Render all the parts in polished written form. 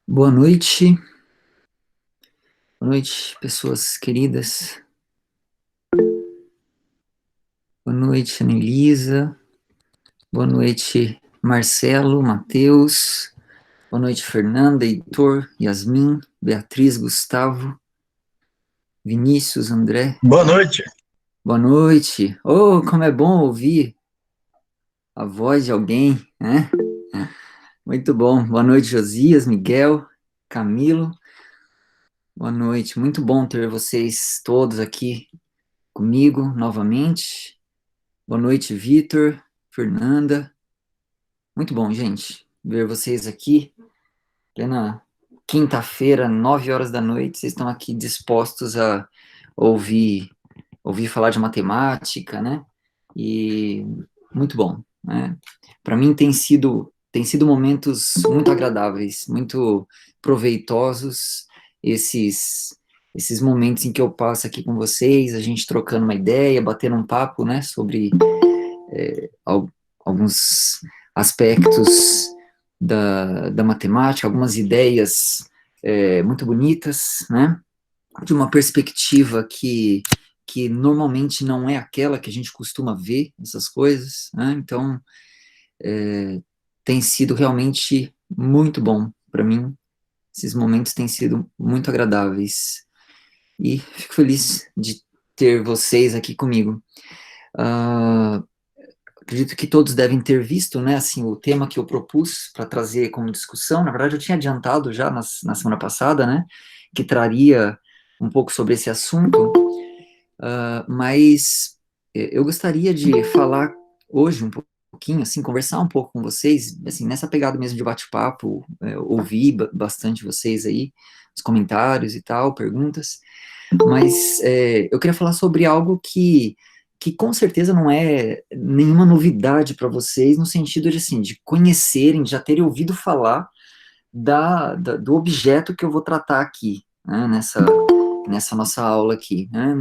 Boa noite, pessoas queridas. Boa noite, Anelisa. Boa noite, Marcelo, Matheus. Boa noite, Fernanda, Heitor, Yasmin, Beatriz, Gustavo, Vinícius, André. Boa noite. Boa noite. Oh, como é bom ouvir a voz de alguém, né? Muito bom. Boa noite, Josias, Miguel, Camilo. Boa noite. Muito bom ter vocês todos aqui comigo novamente. Boa noite, Vitor, Fernanda. Muito bom, gente, ver vocês aqui. Plena quinta-feira, 9 horas da noite. Vocês estão aqui dispostos a ouvir, ouvir falar de matemática, né? E muito bom, né? Para mim tem sido momentos muito agradáveis, muito proveitosos esses momentos em que eu passo aqui com vocês, a gente trocando uma ideia, batendo um papo, né, sobre al- alguns aspectos da matemática, algumas ideias muito bonitas, né? De uma perspectiva que normalmente não é aquela que a gente costuma ver essas coisas, né? Então, tem sido realmente muito bom para mim. Esses momentos têm sido muito agradáveis e fico feliz de ter vocês aqui comigo. Ah, acredito que todos devem ter visto, né, assim, o tema que eu propus para trazer como discussão. Na verdade, eu tinha adiantado já na semana passada, né, que traria um pouco sobre esse assunto, mas eu gostaria de falar hoje um pouquinho, assim, conversar um pouco com vocês, assim, nessa pegada mesmo de bate-papo, ouvir bastante vocês aí, os comentários e tal, perguntas, mas eu queria falar sobre algo que com certeza não é nenhuma novidade para vocês, no sentido de, assim, de conhecerem, de já terem ouvido falar do objeto que eu vou tratar aqui, né, nessa nossa aula aqui, né,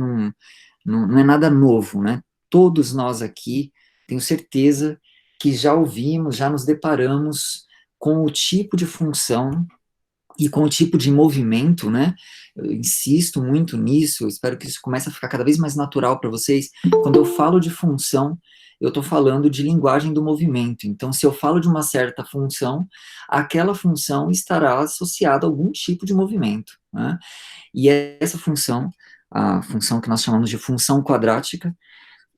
não é nada novo, né, todos nós aqui, tenho certeza que já ouvimos, já nos deparamos com o tipo de função e com o tipo de movimento, né? Eu insisto muito nisso, eu espero que isso comece a ficar cada vez mais natural para vocês. Quando eu falo de função, eu estou falando de linguagem do movimento. Então, se eu falo de uma certa função, aquela função estará associada a algum tipo de movimento, né? E essa função, a função que nós chamamos de função quadrática,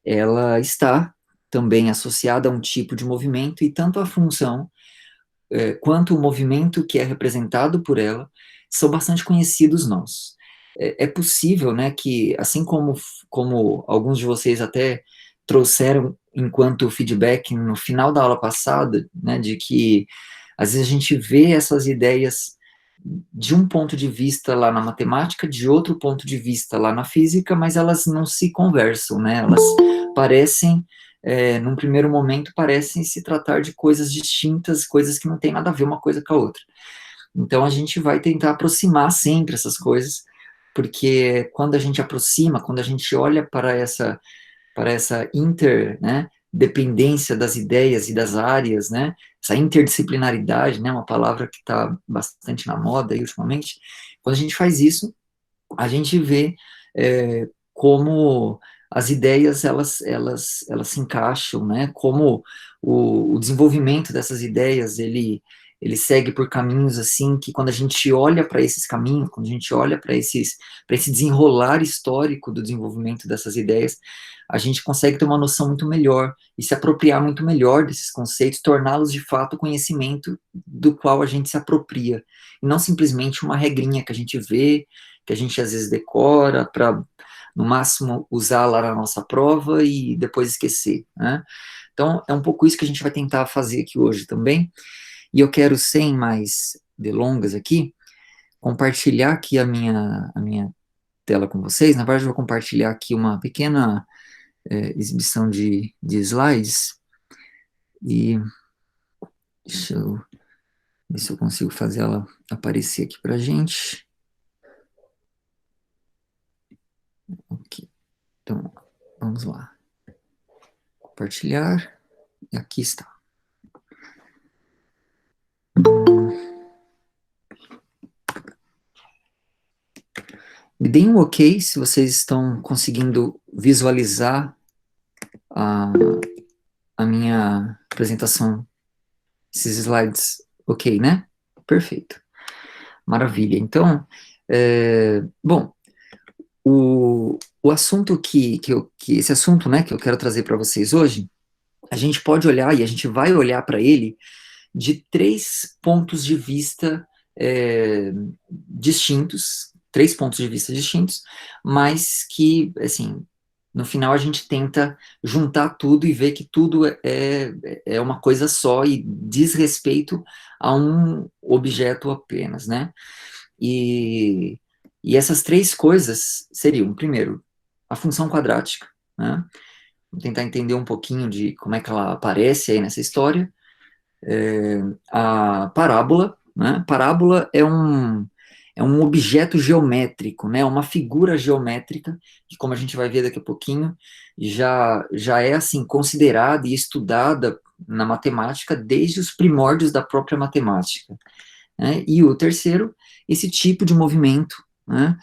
ela está também associada a um tipo de movimento, e tanto a função quanto o movimento que é representado por ela são bastante conhecidos nós. É possível, né, que assim como alguns de vocês até trouxeram enquanto feedback no final da aula passada, né, de que às vezes a gente vê essas ideias de um ponto de vista lá na matemática, de outro ponto de vista lá na física, mas elas não se conversam, né? Elas parecem, num primeiro momento, parecem se tratar de coisas distintas, coisas que não têm nada a ver uma coisa com a outra. Então a gente vai tentar aproximar sempre essas coisas, porque quando a gente aproxima, quando a gente olha para essa né, dependência das ideias e das áreas, né, essa interdisciplinaridade, né, uma palavra que está bastante na moda aí ultimamente, quando a gente faz isso, a gente vê como as ideias elas se encaixam, né? Como o desenvolvimento dessas ideias ele segue por caminhos assim que quando a gente olha para esses caminhos, quando a gente olha para esse desenrolar histórico do desenvolvimento dessas ideias, a gente consegue ter uma noção muito melhor e se apropriar muito melhor desses conceitos, torná-los de fato conhecimento do qual a gente se apropria, e não simplesmente uma regrinha que a gente vê, que a gente às vezes decora para, no máximo, usar lá na nossa prova e depois esquecer, né? Então, é um pouco isso que a gente vai tentar fazer aqui hoje também. E eu quero, sem mais delongas aqui, compartilhar aqui a minha tela com vocês. Na verdade, eu vou compartilhar aqui uma pequena exibição de slides. E deixa eu ver se eu consigo fazer ela aparecer aqui para a gente. Ok, então, vamos lá. Compartilhar. E aqui está. Me deem um ok se vocês estão conseguindo visualizar a, a minha apresentação, esses slides, ok, né? Perfeito. Maravilha. Então, bom, o assunto que esse assunto, né, que eu quero trazer para vocês hoje, a gente pode olhar e a gente vai olhar para ele de três pontos de vista distintos, três pontos de vista distintos, mas que, assim, no final a gente tenta juntar tudo e ver que tudo é uma coisa só e diz respeito a um objeto apenas, né? E, e essas três coisas seriam, primeiro, a função quadrática, né? Vamos tentar entender um pouquinho de como é que ela aparece aí nessa história. A parábola, né? Parábola é um objeto geométrico, né? Uma figura geométrica, que como a gente vai ver daqui a pouquinho, já é assim considerada e estudada na matemática desde os primórdios da própria matemática, né? E o terceiro, esse tipo de movimento, né?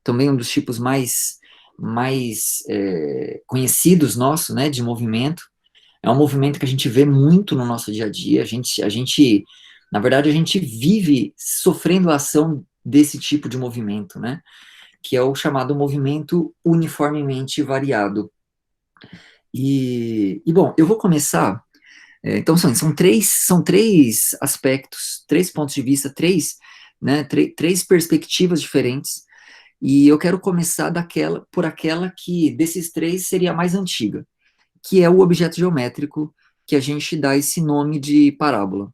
Também um dos tipos mais conhecidos nosso, né, de movimento. É um movimento que a gente vê muito no nosso dia a dia. Na verdade, a gente vive sofrendo a ação desse tipo de movimento, né? Que é o chamado movimento uniformemente variado. Bom, eu vou começar. Então, são três aspectos, três pontos de vista, três perspectivas diferentes. E eu quero começar por aquela que, desses três, seria a mais antiga, que é o objeto geométrico, que a gente dá esse nome de parábola.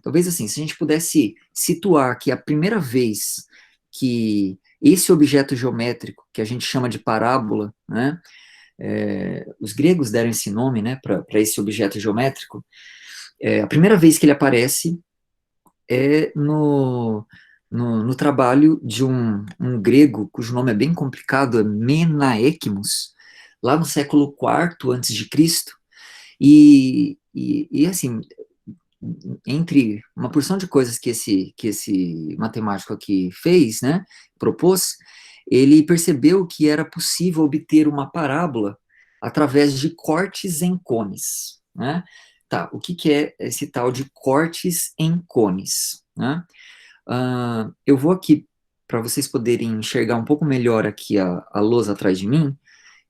Talvez assim, se a gente pudesse situar que a primeira vez que esse objeto geométrico, que a gente chama de parábola, né, os gregos deram esse nome, né, para esse objeto geométrico, a primeira vez que ele aparece é no trabalho de um grego, cujo nome é bem complicado, é Menaechmus, lá no século IV antes de Cristo, assim, entre uma porção de coisas que esse matemático aqui fez, né, propôs, ele percebeu que era possível obter uma parábola através de cortes em cones, né? Tá, o que é esse tal de cortes em cones, né? Eu vou aqui, para vocês poderem enxergar um pouco melhor aqui a lousa atrás de mim,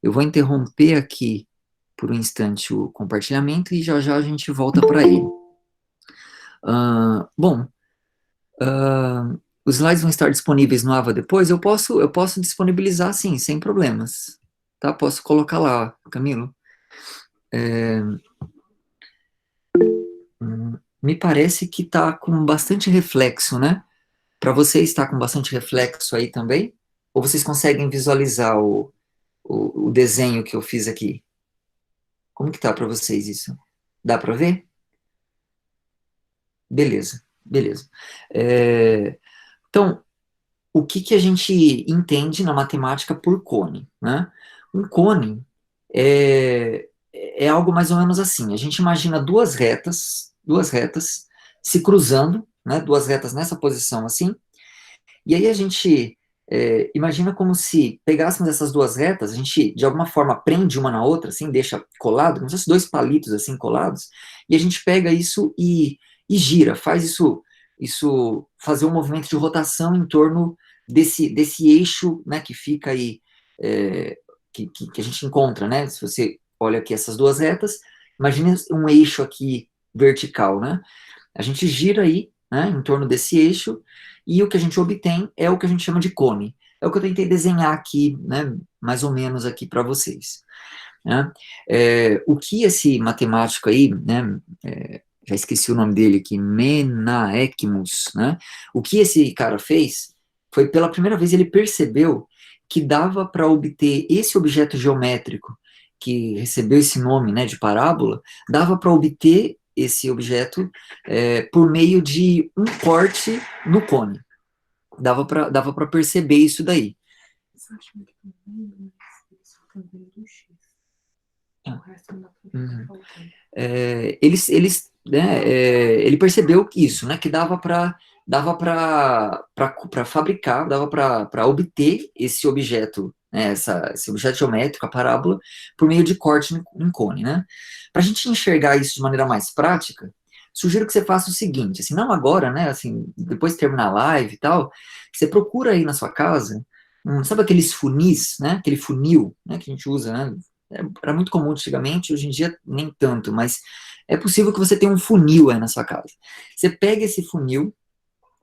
eu vou interromper aqui por um instante o compartilhamento e já já a gente volta para ele. Bom, os slides vão estar disponíveis no Ava depois. Eu posso disponibilizar, sim, sem problemas. Tá? Posso colocar lá, Camilo. Me parece que está com bastante reflexo, né? Para vocês está com bastante reflexo aí também? Ou vocês conseguem visualizar o desenho que eu fiz aqui? Como que tá para vocês isso? Dá para ver? Beleza, beleza. Então, o que a gente entende na matemática por cone, né? Um cone é algo mais ou menos assim. A gente imagina duas retas se cruzando, né? Duas retas nessa posição assim. E aí a gente imagina como se pegássemos essas duas retas, a gente de alguma forma prende uma na outra, assim, deixa colado, como se fossem dois palitos assim colados, e a gente pega isso e gira, faz isso fazer um movimento de rotação em torno desse eixo, né, que fica aí, que a gente encontra, né? Se você olha aqui essas duas retas, imagine um eixo aqui vertical, né? A gente gira aí, né, em torno desse eixo, e o que a gente obtém é o que a gente chama de cone. É o que eu tentei desenhar aqui, né, mais ou menos aqui para vocês, né? O que esse matemático aí, né, já esqueci o nome dele aqui, Menaechmus, né? O que esse cara fez foi, pela primeira vez, ele percebeu que dava para obter esse objeto geométrico que recebeu esse nome, né, de parábola, dava para obter esse objeto por meio de um corte no cone. Dava para perceber isso daí. Ele percebeu isso, né, que dava para dava para fabricar, dava para obter esse objeto, né, esse objeto geométrico, a parábola, por meio de corte em cone, né? Para a gente enxergar isso de maneira mais prática, sugiro que você faça o seguinte, assim, não agora, né, assim, depois de terminar a live e tal, você procura aí na sua casa, sabe aqueles funis, né, aquele funil, né, que a gente usa, né, era muito comum antigamente, hoje em dia nem tanto, mas é possível que você tenha um funil aí na sua casa. Você pega esse funil,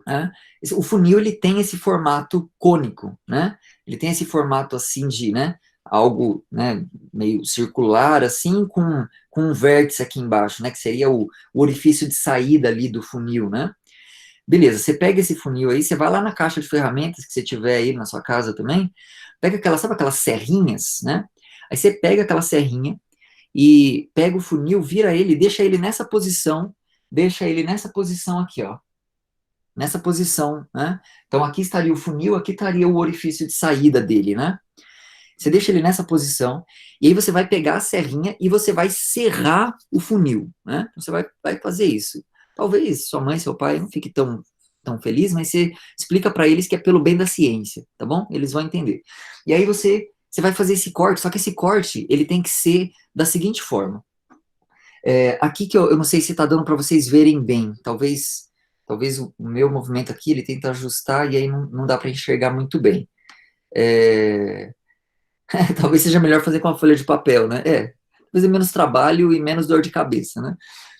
né? O funil ele tem esse formato cônico, né? Ele tem esse formato assim de, né? Algo, né? Meio circular assim, com um vértice aqui embaixo, né? Que seria o orifício de saída ali do funil, né? Beleza, você pega esse funil aí, você vai lá na caixa de ferramentas que você tiver aí na sua casa também, pega aquelas, sabe aquelas serrinhas, né? Aí você pega aquela serrinha e pega o funil, vira ele, deixa ele nessa posição aqui, ó, nessa posição, né? Então aqui estaria o funil, aqui estaria o orifício de saída dele, né? Você deixa ele nessa posição, e aí você vai pegar a serrinha e você vai serrar o funil, né? Você vai fazer isso. Talvez sua mãe, seu pai não fique tão feliz, mas você explica para eles que é pelo bem da ciência, tá bom? Eles vão entender. E aí você vai fazer esse corte, só que esse corte, ele tem que ser da seguinte forma. Aqui que eu não sei se está dando para vocês verem bem, talvez o meu movimento aqui, ele tenta ajustar e aí não dá para enxergar muito bem. É, talvez seja melhor fazer com a folha de papel, né? Fazer menos trabalho e menos dor de cabeça, né?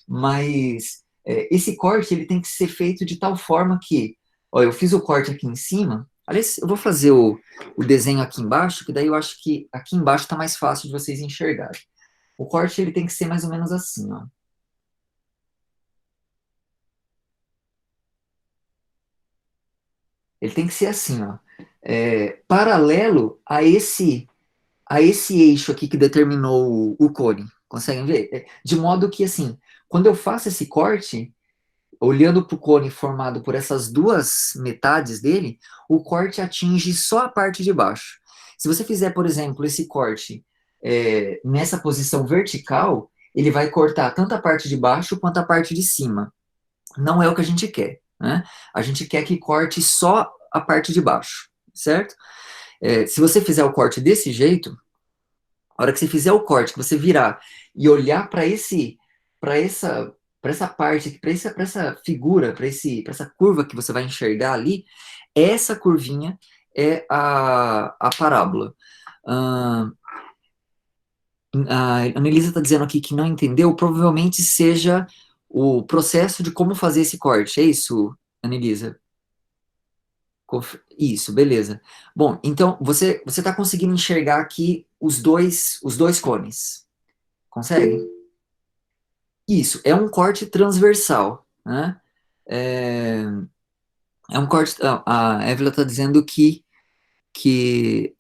Mas esse corte, ele tem que ser feito de tal forma que, ó, eu fiz o corte aqui em cima, aliás, eu vou fazer o desenho aqui embaixo, que daí eu acho que aqui embaixo está mais fácil de vocês enxergarem. O corte, ele tem que ser mais ou menos assim, ó. Ele tem que ser assim, ó, paralelo a esse eixo aqui que determinou o cone. Conseguem ver? De modo que, assim, quando eu faço esse corte, olhando para o cone formado por essas duas metades dele, o corte atinge só a parte de baixo. Se você fizer, por exemplo, esse corte nessa posição vertical, ele vai cortar tanto a parte de baixo quanto a parte de cima. Não é o que a gente quer, né? A gente quer que corte só a parte de baixo, certo? Se você fizer o corte desse jeito, a hora que você fizer o corte, que você virar e olhar para essa, para essa parte, para essa figura, para essa curva que você vai enxergar ali, essa curvinha é a parábola. Ah, a Anelisa está dizendo aqui que não entendeu, provavelmente seja o processo de como fazer esse corte. É isso, Anelisa? Isso, beleza. Bom, então você está conseguindo enxergar aqui os dois cones. Consegue? Isso, é um corte transversal, né? É, é um corte. A Évila está dizendo que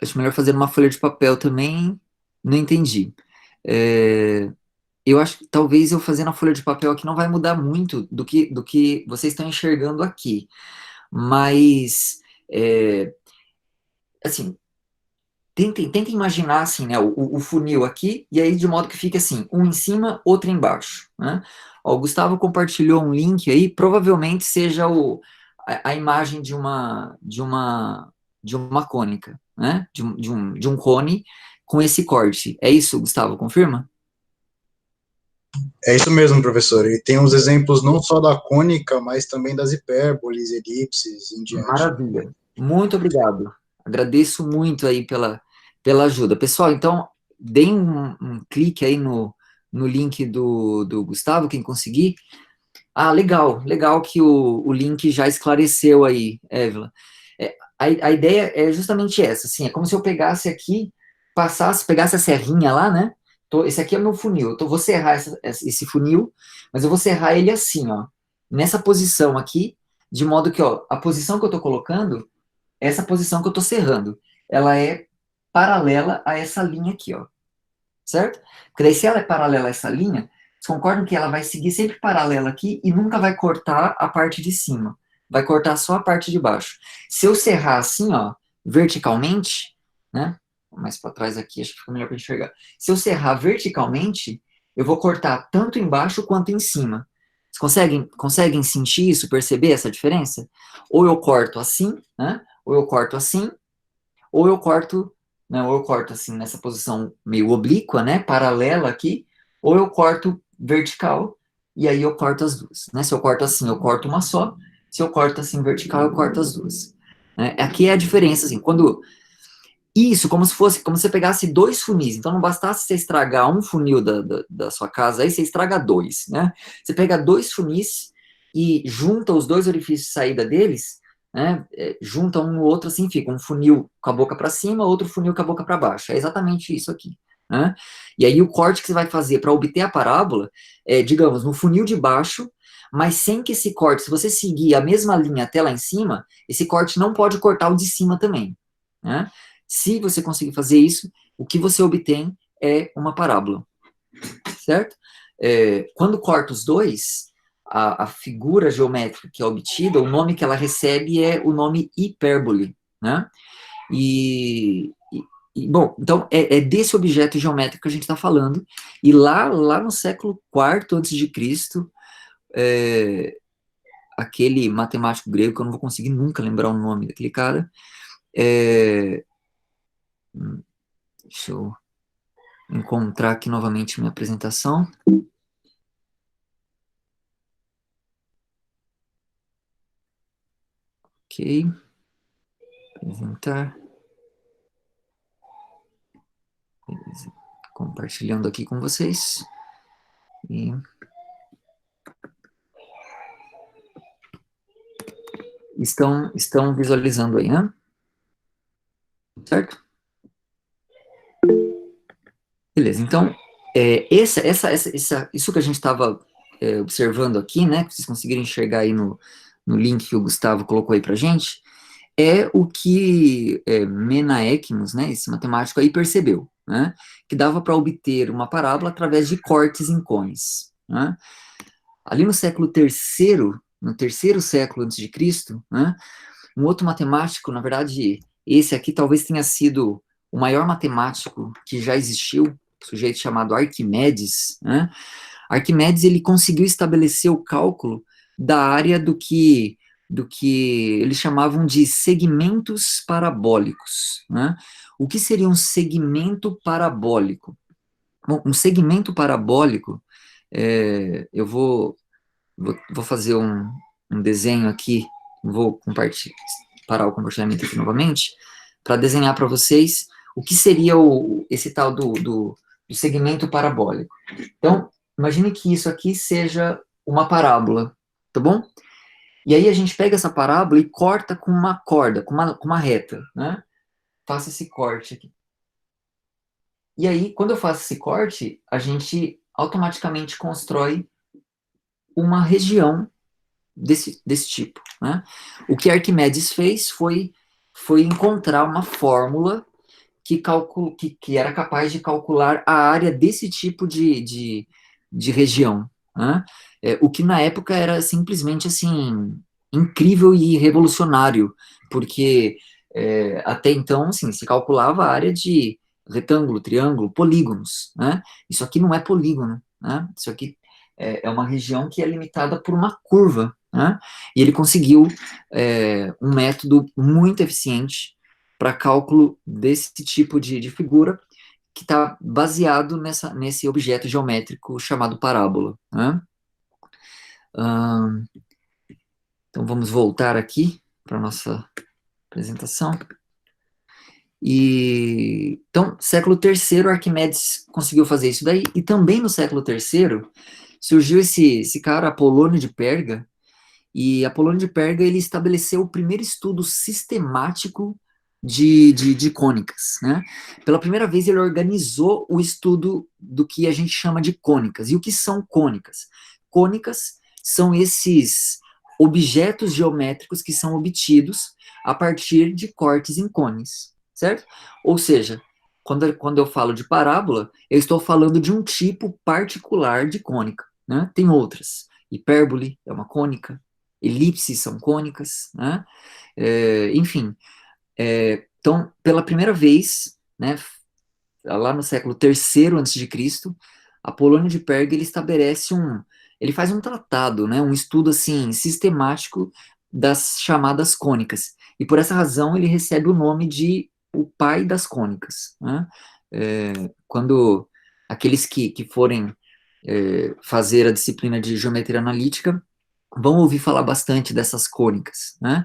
acho melhor fazer uma folha de papel também. Não entendi. É, eu acho que talvez eu fazendo a folha de papel aqui não vai mudar muito do que vocês estão enxergando aqui. Mas, assim, tentem imaginar assim, né, o funil aqui, e aí de modo que fique assim, um em cima, outro embaixo, né? Ó, o Gustavo compartilhou um link aí, provavelmente seja a imagem de uma cônica, né? De um cone com esse corte. É isso, Gustavo, confirma? É isso mesmo, professor. E tem uns exemplos não só da cônica, mas também das hipérboles, elipses e em diante. Maravilha. Muito obrigado. Agradeço muito aí pela ajuda. Pessoal, então, deem um clique aí no link do Gustavo, quem conseguir. Ah, legal, legal que o link já esclareceu aí, Évila. A ideia é justamente essa, assim, é como se eu pegasse aqui, pegasse a serrinha lá, né? Esse aqui é o meu funil, vou serrar esse funil, mas eu vou serrar ele assim, ó, nessa posição aqui, de modo que, ó, a posição que eu tô colocando, essa posição que eu tô serrando, ela é paralela a essa linha aqui, ó, certo? Porque daí se ela é paralela a essa linha, vocês concordam que ela vai seguir sempre paralela aqui e nunca vai cortar a parte de cima. Vai cortar só a parte de baixo. Se eu serrar assim, ó, verticalmente, né? Mais para trás aqui, acho que fica melhor para enxergar. Se eu serrar verticalmente, eu vou cortar tanto embaixo quanto em cima. Vocês conseguem sentir isso, perceber essa diferença? Ou eu corto assim, né? Ou eu corto assim, ou eu corto, né? Ou eu corto assim, nessa posição meio oblíqua, né? Paralela aqui, ou eu corto vertical, e aí eu corto as duas, né? Se eu corto assim, eu corto uma só. Se eu corto assim vertical, eu corto as duas. Né? Aqui é a diferença, assim, quando isso, como se fosse, como se você pegasse dois funis. Então não bastasse você estragar um funil da sua casa, aí você estraga dois, né? Você pega dois funis e junta os dois orifícios de saída deles, né? Junta um no outro assim, fica um funil com a boca para cima, outro funil com a boca para baixo. É exatamente isso aqui, né? E aí o corte que você vai fazer para obter a parábola é, digamos, no funil de baixo, mas sem que esse corte, se você seguir a mesma linha até lá em cima, esse corte não pode cortar o de cima também, né? Se você conseguir fazer isso, o que você obtém é uma parábola, certo? Quando corta os dois, a figura geométrica que é obtida, o nome que ela recebe é o nome hipérbole, né? Bom, então é desse objeto geométrico que a gente está falando, e lá no século IV antes de Cristo, aquele matemático grego, que eu não vou conseguir nunca lembrar o nome daquele cara, deixa eu encontrar aqui novamente minha apresentação. Ok, apresentar. Beleza. Compartilhando aqui com vocês. E estão visualizando aí, né? Certo? Beleza, então, isso que a gente estava observando aqui, né, que vocês conseguiram enxergar aí no link que o Gustavo colocou aí para gente, é o que Mena Ekmos, né, esse matemático aí, percebeu, né, que dava para obter uma parábola através de cortes em cones, né. Ali no século terceiro, no terceiro século antes de Cristo, né, um outro matemático, na verdade, esse aqui talvez tenha sido o maior matemático que já existiu, um sujeito chamado Arquimedes, né? Arquimedes, ele conseguiu estabelecer o cálculo da área do que eles chamavam de segmentos parabólicos, né? O que seria um segmento parabólico? Bom, um segmento parabólico, eu vou fazer um desenho aqui, vou parar o compartilhamento aqui novamente, para desenhar para vocês o que seria esse tal do segmento parabólico. Então, imagine que isso aqui seja uma parábola, tá bom? E aí a gente pega essa parábola e corta com uma corda, com uma reta, né? Faça esse corte aqui. E aí, quando eu faço esse corte, a gente automaticamente constrói uma região desse tipo, né? O que Arquimedes fez foi encontrar uma fórmula que era capaz de calcular a área desse tipo de região, né? O que na época era simplesmente assim incrível e revolucionário, porque até então assim, se calculava a área de retângulo, triângulo, polígonos, né? Isso aqui não é polígono, né? Isso aqui é uma região que é limitada por uma curva, né? E ele conseguiu um método muito eficiente para cálculo desse tipo de figura que está baseado nesse objeto geométrico chamado parábola, né? Então vamos voltar aqui para a nossa apresentação. Então, século III, Arquimedes conseguiu fazer isso daí, e também no século III surgiu esse cara, Apolônio de Perga, e Apolônio de Perga ele estabeleceu o primeiro estudo sistemático de cônicas, né? Pela primeira vez ele organizou o estudo do que a gente chama de cônicas. E o que são cônicas? Cônicas são esses objetos geométricos que são obtidos a partir de cortes em cones, certo? Ou seja, quando eu falo de parábola, eu estou falando de um tipo particular de cônica, né? Tem outras. Hipérbole é uma cônica, elipses são cônicas, né? Enfim, então, pela primeira vez, né, lá no século III a.C., Apolônio de Perga ele estabelece ele faz um tratado, né, um estudo, assim, sistemático das chamadas cônicas. E por essa razão ele recebe o nome de o pai das cônicas, né? Quando aqueles que forem fazer a disciplina de geometria analítica vão ouvir falar bastante dessas cônicas, né?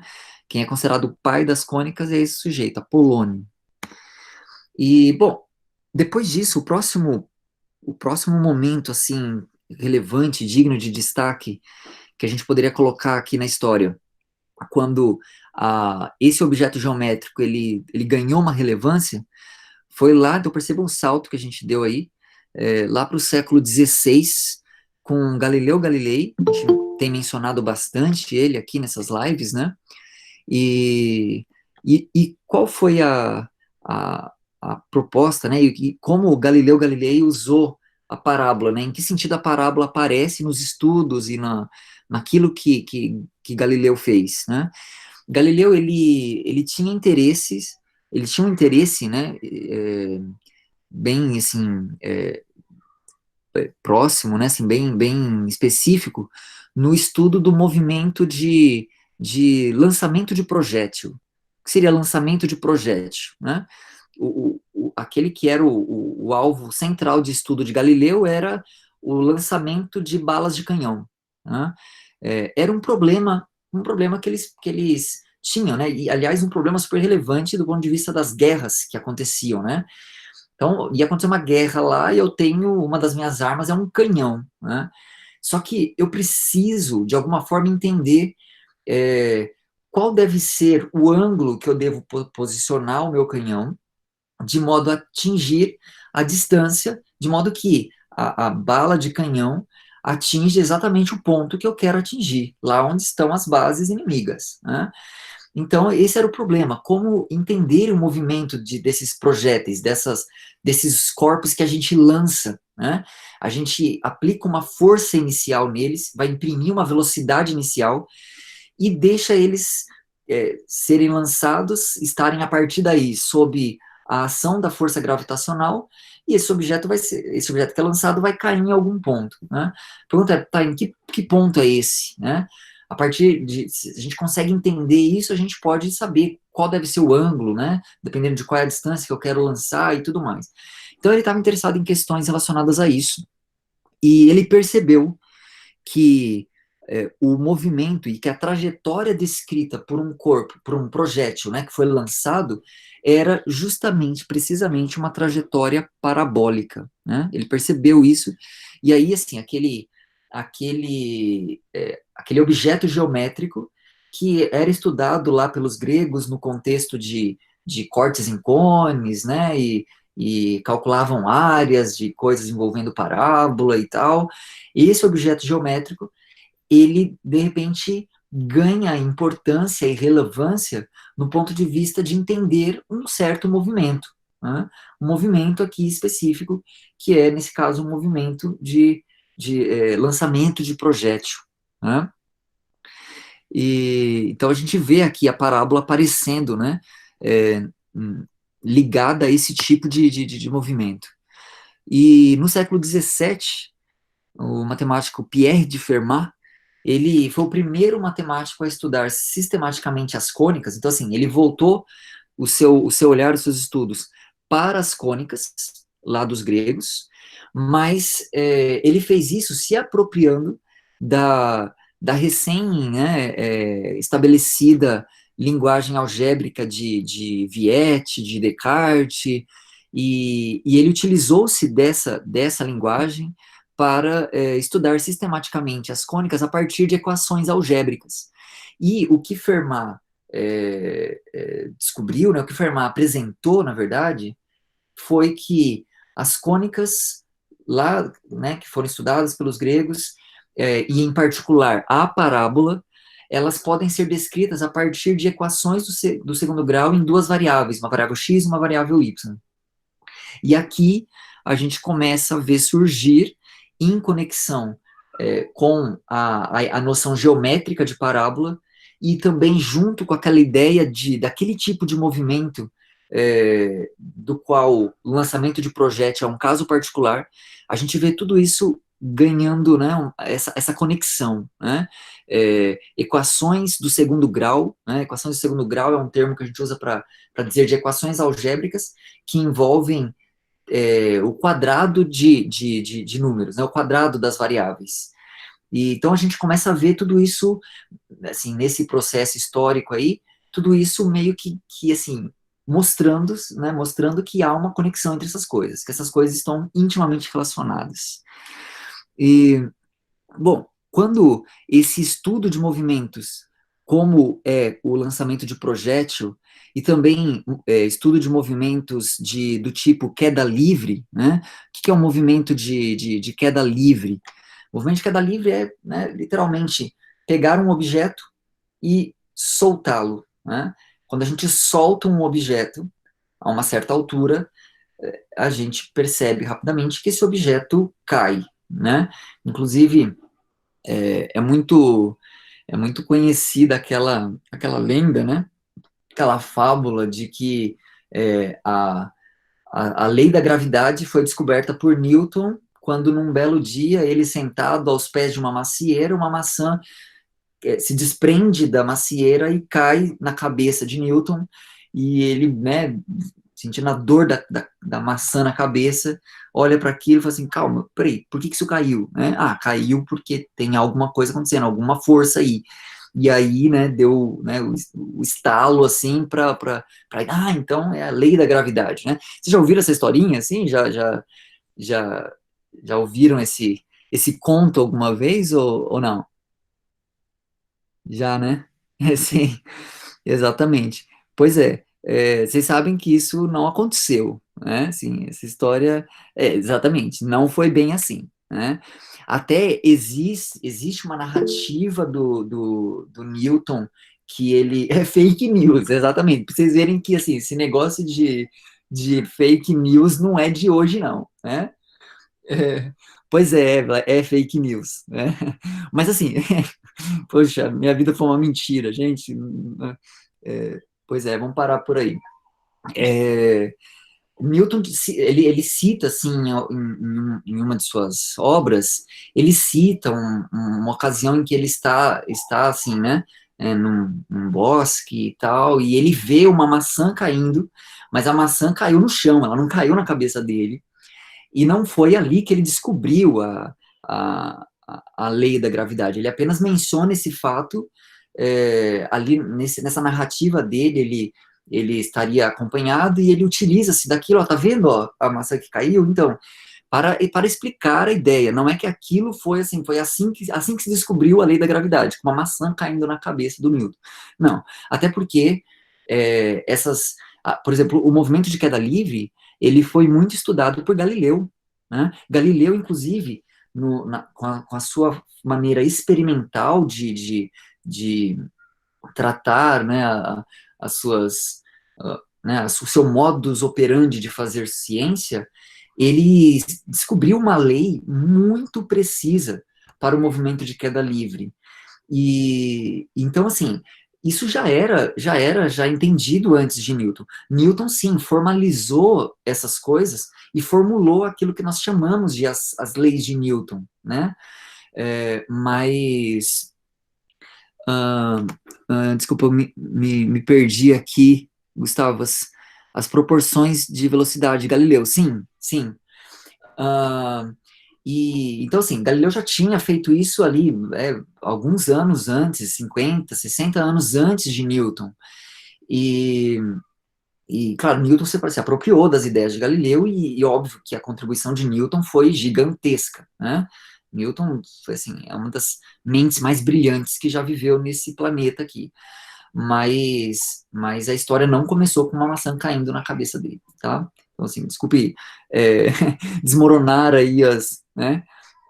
Quem é considerado o pai das cônicas é esse sujeito, Apolônio. E, bom, depois disso, o próximo momento, assim, relevante, digno de destaque, que a gente poderia colocar aqui na história, quando esse objeto geométrico, ele ganhou uma relevância, foi lá, então perceba um salto que a gente deu aí, lá para o século XVI, com Galileu Galilei, a gente tem mencionado bastante ele aqui nessas lives, né? E, e qual foi a, a proposta, né? E como o Galileu Galilei usou a parábola, né? Em que sentido a parábola aparece nos estudos e naquilo que Galileu fez, né? Galileu, ele tinha interesses, ele tinha um interesse, né? Bem, assim, próximo, né, assim, bem específico, no estudo do movimento de lançamento de projétil. O que seria lançamento de projétil, né? Aquele que era o alvo central de estudo de Galileu era o lançamento de balas de canhão, né? Era um problema que eles tinham, né? E, aliás, um problema super relevante do ponto de vista das guerras que aconteciam, né? Então, ia acontecer uma guerra lá e eu tenho, uma das minhas armas é um canhão, né? Só que eu preciso, de alguma forma, entender é, qual deve ser o ângulo que eu devo posicionar o meu canhão, de modo a atingir a distância, de modo que a bala de canhão atinge exatamente o ponto que eu quero atingir, lá onde estão as bases inimigas, né? Então, esse era o problema, como entender o movimento desses projéteis, desses corpos que a gente lança, né? A gente aplica uma força inicial neles, vai imprimir uma velocidade inicial e deixa eles serem lançados, estarem a partir daí sob a ação da força gravitacional, e esse objeto que é lançado vai cair em algum ponto, né? A pergunta é, tá, em que ponto é esse, né? A partir de, se a gente consegue entender isso, a gente pode saber qual deve ser o ângulo, né? Dependendo de qual é a distância que eu quero lançar e tudo mais. Então ele estava interessado em questões relacionadas a isso, e ele percebeu que o movimento e que a trajetória descrita por um corpo, por um projétil, né, que foi lançado, era justamente, precisamente, uma trajetória parabólica, né? Ele percebeu isso, e aí, assim, aquele objeto geométrico que era estudado lá pelos gregos no contexto de cortes em cones, né, e calculavam áreas de coisas envolvendo parábola e tal. Esse objeto geométrico, ele, de repente, ganha importância e relevância no ponto de vista de entender um certo movimento, né? Um movimento aqui específico, que é, nesse caso, um movimento de lançamento de projétil, né? E, então a gente vê aqui a parábola aparecendo, né? é, Ligada a esse tipo de movimento. E no século XVII, o matemático Pierre de Fermat, ele foi o primeiro matemático a estudar sistematicamente as cônicas. Então, assim, ele voltou o seu olhar, os seus estudos para as cônicas, lá dos gregos, mas ele fez isso se apropriando da recém, né, estabelecida linguagem algébrica de Viette, de Descartes, e ele utilizou-se dessa linguagem para estudar sistematicamente as cônicas a partir de equações algébricas. E o que Fermat descobriu, né, o que Fermat apresentou, na verdade, foi que as cônicas lá, né, que foram estudadas pelos gregos, e em particular a parábola, elas podem ser descritas a partir de equações do segundo grau em duas variáveis, uma variável x e uma variável y. E aqui a gente começa a ver surgir, em conexão com a noção geométrica de parábola, e também junto com aquela ideia daquele tipo de movimento do qual o lançamento de projétil é um caso particular, a gente vê tudo isso ganhando, né, essa conexão, né? Equações do segundo grau, né? Equações do segundo grau é um termo que a gente usa para dizer de equações algébricas que envolvem o quadrado de números, né? O quadrado das variáveis. E então a gente começa a ver tudo isso, assim, nesse processo histórico aí, tudo isso meio que assim, mostrando, né, mostrando que há uma conexão entre essas coisas, que essas coisas estão intimamente relacionadas. E, bom, quando esse estudo de movimentos, como é o lançamento de projétil, e também estudo de movimentos do tipo queda livre, né? O que é um movimento de queda livre? O movimento de queda livre é, né, literalmente, pegar um objeto e soltá-lo, né? Quando a gente solta um objeto a uma certa altura, a gente percebe rapidamente que esse objeto cai, né? Inclusive, é muito conhecida aquela lenda, né? Aquela fábula de que a lei da gravidade foi descoberta por Newton quando, num belo dia, ele sentado aos pés de uma macieira, uma maçã se desprende da macieira e cai na cabeça de Newton, e ele, né, sentindo a dor da maçã na cabeça, olha para aquilo e fala assim, calma, peraí, por que isso caiu? Né? Ah, caiu porque tem alguma coisa acontecendo, alguma força aí. E aí, né, deu, né, o estalo, assim, então é a lei da gravidade, né? Vocês já ouviram essa historinha, assim? Já, já ouviram esse conto alguma vez, ou não? Já, né? Sim, exatamente. Pois vocês sabem que isso não aconteceu, né? Assim, essa história, exatamente, não foi bem assim, né? Até existe uma narrativa do Newton que ele é fake news, exatamente, para vocês verem que, assim, esse negócio de fake news não é de hoje, não, né? É, pois é fake news, né? Mas, assim, poxa, minha vida foi uma mentira, gente. Pois vamos parar por aí. É, Newton, ele cita, assim, em uma de suas obras, ele cita uma ocasião em que ele está assim, né, num bosque e tal, e ele vê uma maçã caindo, mas a maçã caiu no chão, ela não caiu na cabeça dele, e não foi ali que ele descobriu a lei da gravidade. Ele apenas menciona esse fato ali nessa narrativa dele, ele estaria acompanhado e ele utiliza-se daquilo, ó, tá vendo, ó, a maçã que caiu? Então, para explicar a ideia, não é que aquilo foi assim que se descobriu a lei da gravidade, com uma maçã caindo na cabeça do Newton. Não, até porque por exemplo, o movimento de queda livre, ele foi muito estudado por Galileu, né? Galileu, inclusive, com a sua maneira experimental de tratar, né, as suas, né, o seu modus operandi de fazer ciência, ele descobriu uma lei muito precisa para o movimento de queda livre. E então, assim, isso já entendido antes de Newton. Newton, sim, formalizou essas coisas e formulou aquilo que nós chamamos de as leis de Newton, né? Mas desculpa, eu me perdi aqui, Gustavo, as proporções de velocidade de Galileu. Sim, sim. Ah, então, assim, Galileu já tinha feito isso ali alguns anos antes, 50, 60 anos antes de Newton. E, claro, Newton se apropriou das ideias de Galileu e óbvio que a contribuição de Newton foi gigantesca, né? Newton foi, assim, é uma das mentes mais brilhantes que já viveu nesse planeta aqui. Mas a história não começou com uma maçã caindo na cabeça dele, tá? Então, assim, desculpe desmoronar aí né,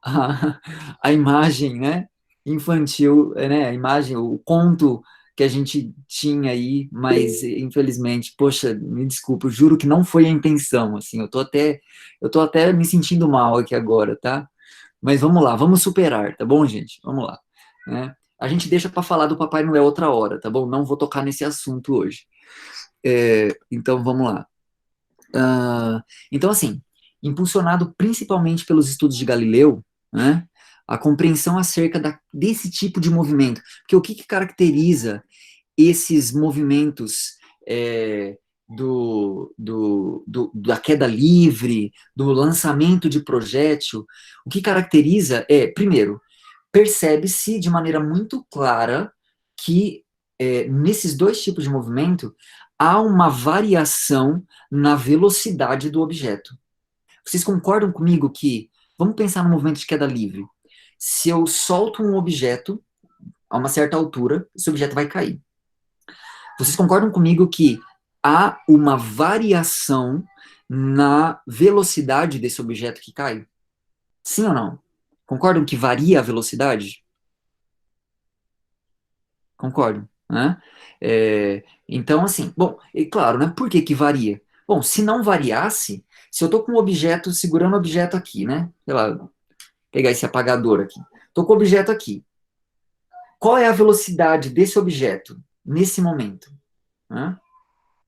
a, a imagem, né, infantil, né, a imagem, o conto que a gente tinha aí, mas infelizmente, poxa, me desculpa, eu juro que não foi a intenção, assim, eu tô até me sentindo mal aqui agora, tá? Mas vamos lá, vamos superar, tá bom, gente? Vamos lá, né? A gente deixa para falar do Papai Noel outra hora, tá bom? Não vou tocar nesse assunto hoje. Então, vamos lá. Então, assim, impulsionado principalmente pelos estudos de Galileu, né? A compreensão acerca desse tipo de movimento. Porque o que, que caracteriza esses movimentos da queda livre, do lançamento de projétil? O que caracteriza primeiro, percebe-se de maneira muito clara que nesses dois tipos de movimento há uma variação na velocidade do objeto. Vocês concordam comigo que, vamos pensar no movimento de queda livre, se eu solto um objeto a uma certa altura, esse objeto vai cair. Vocês concordam comigo que há uma variação na velocidade desse objeto que cai? Sim ou não? Concordam que varia a velocidade? Concordo, né? Então, assim, bom, e claro, né? Por que que varia? Bom, se não variasse, se eu tô com um objeto, segurando o objeto aqui, né? Sei lá, pegar esse apagador aqui. Tô com o objeto aqui. Qual é a velocidade desse objeto nesse momento? Né?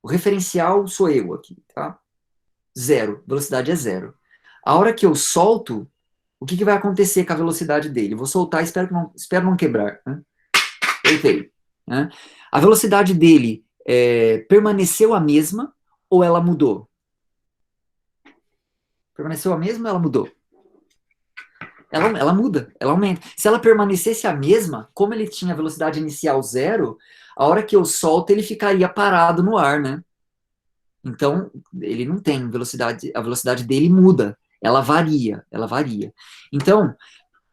O referencial sou eu aqui, tá? Zero. Velocidade é zero. A hora que eu solto, o que, que vai acontecer com a velocidade dele? Vou soltar, espero não quebrar. Né? Soltei. Né? A velocidade dele permaneceu a mesma ou ela mudou? Permaneceu a mesma ou ela mudou? Ela muda, ela aumenta. Se ela permanecesse a mesma, como ele tinha velocidade inicial zero, a hora que eu solto, ele ficaria parado no ar, né? Então, ele não tem velocidade, a velocidade dele muda, ela varia, ela varia. Então,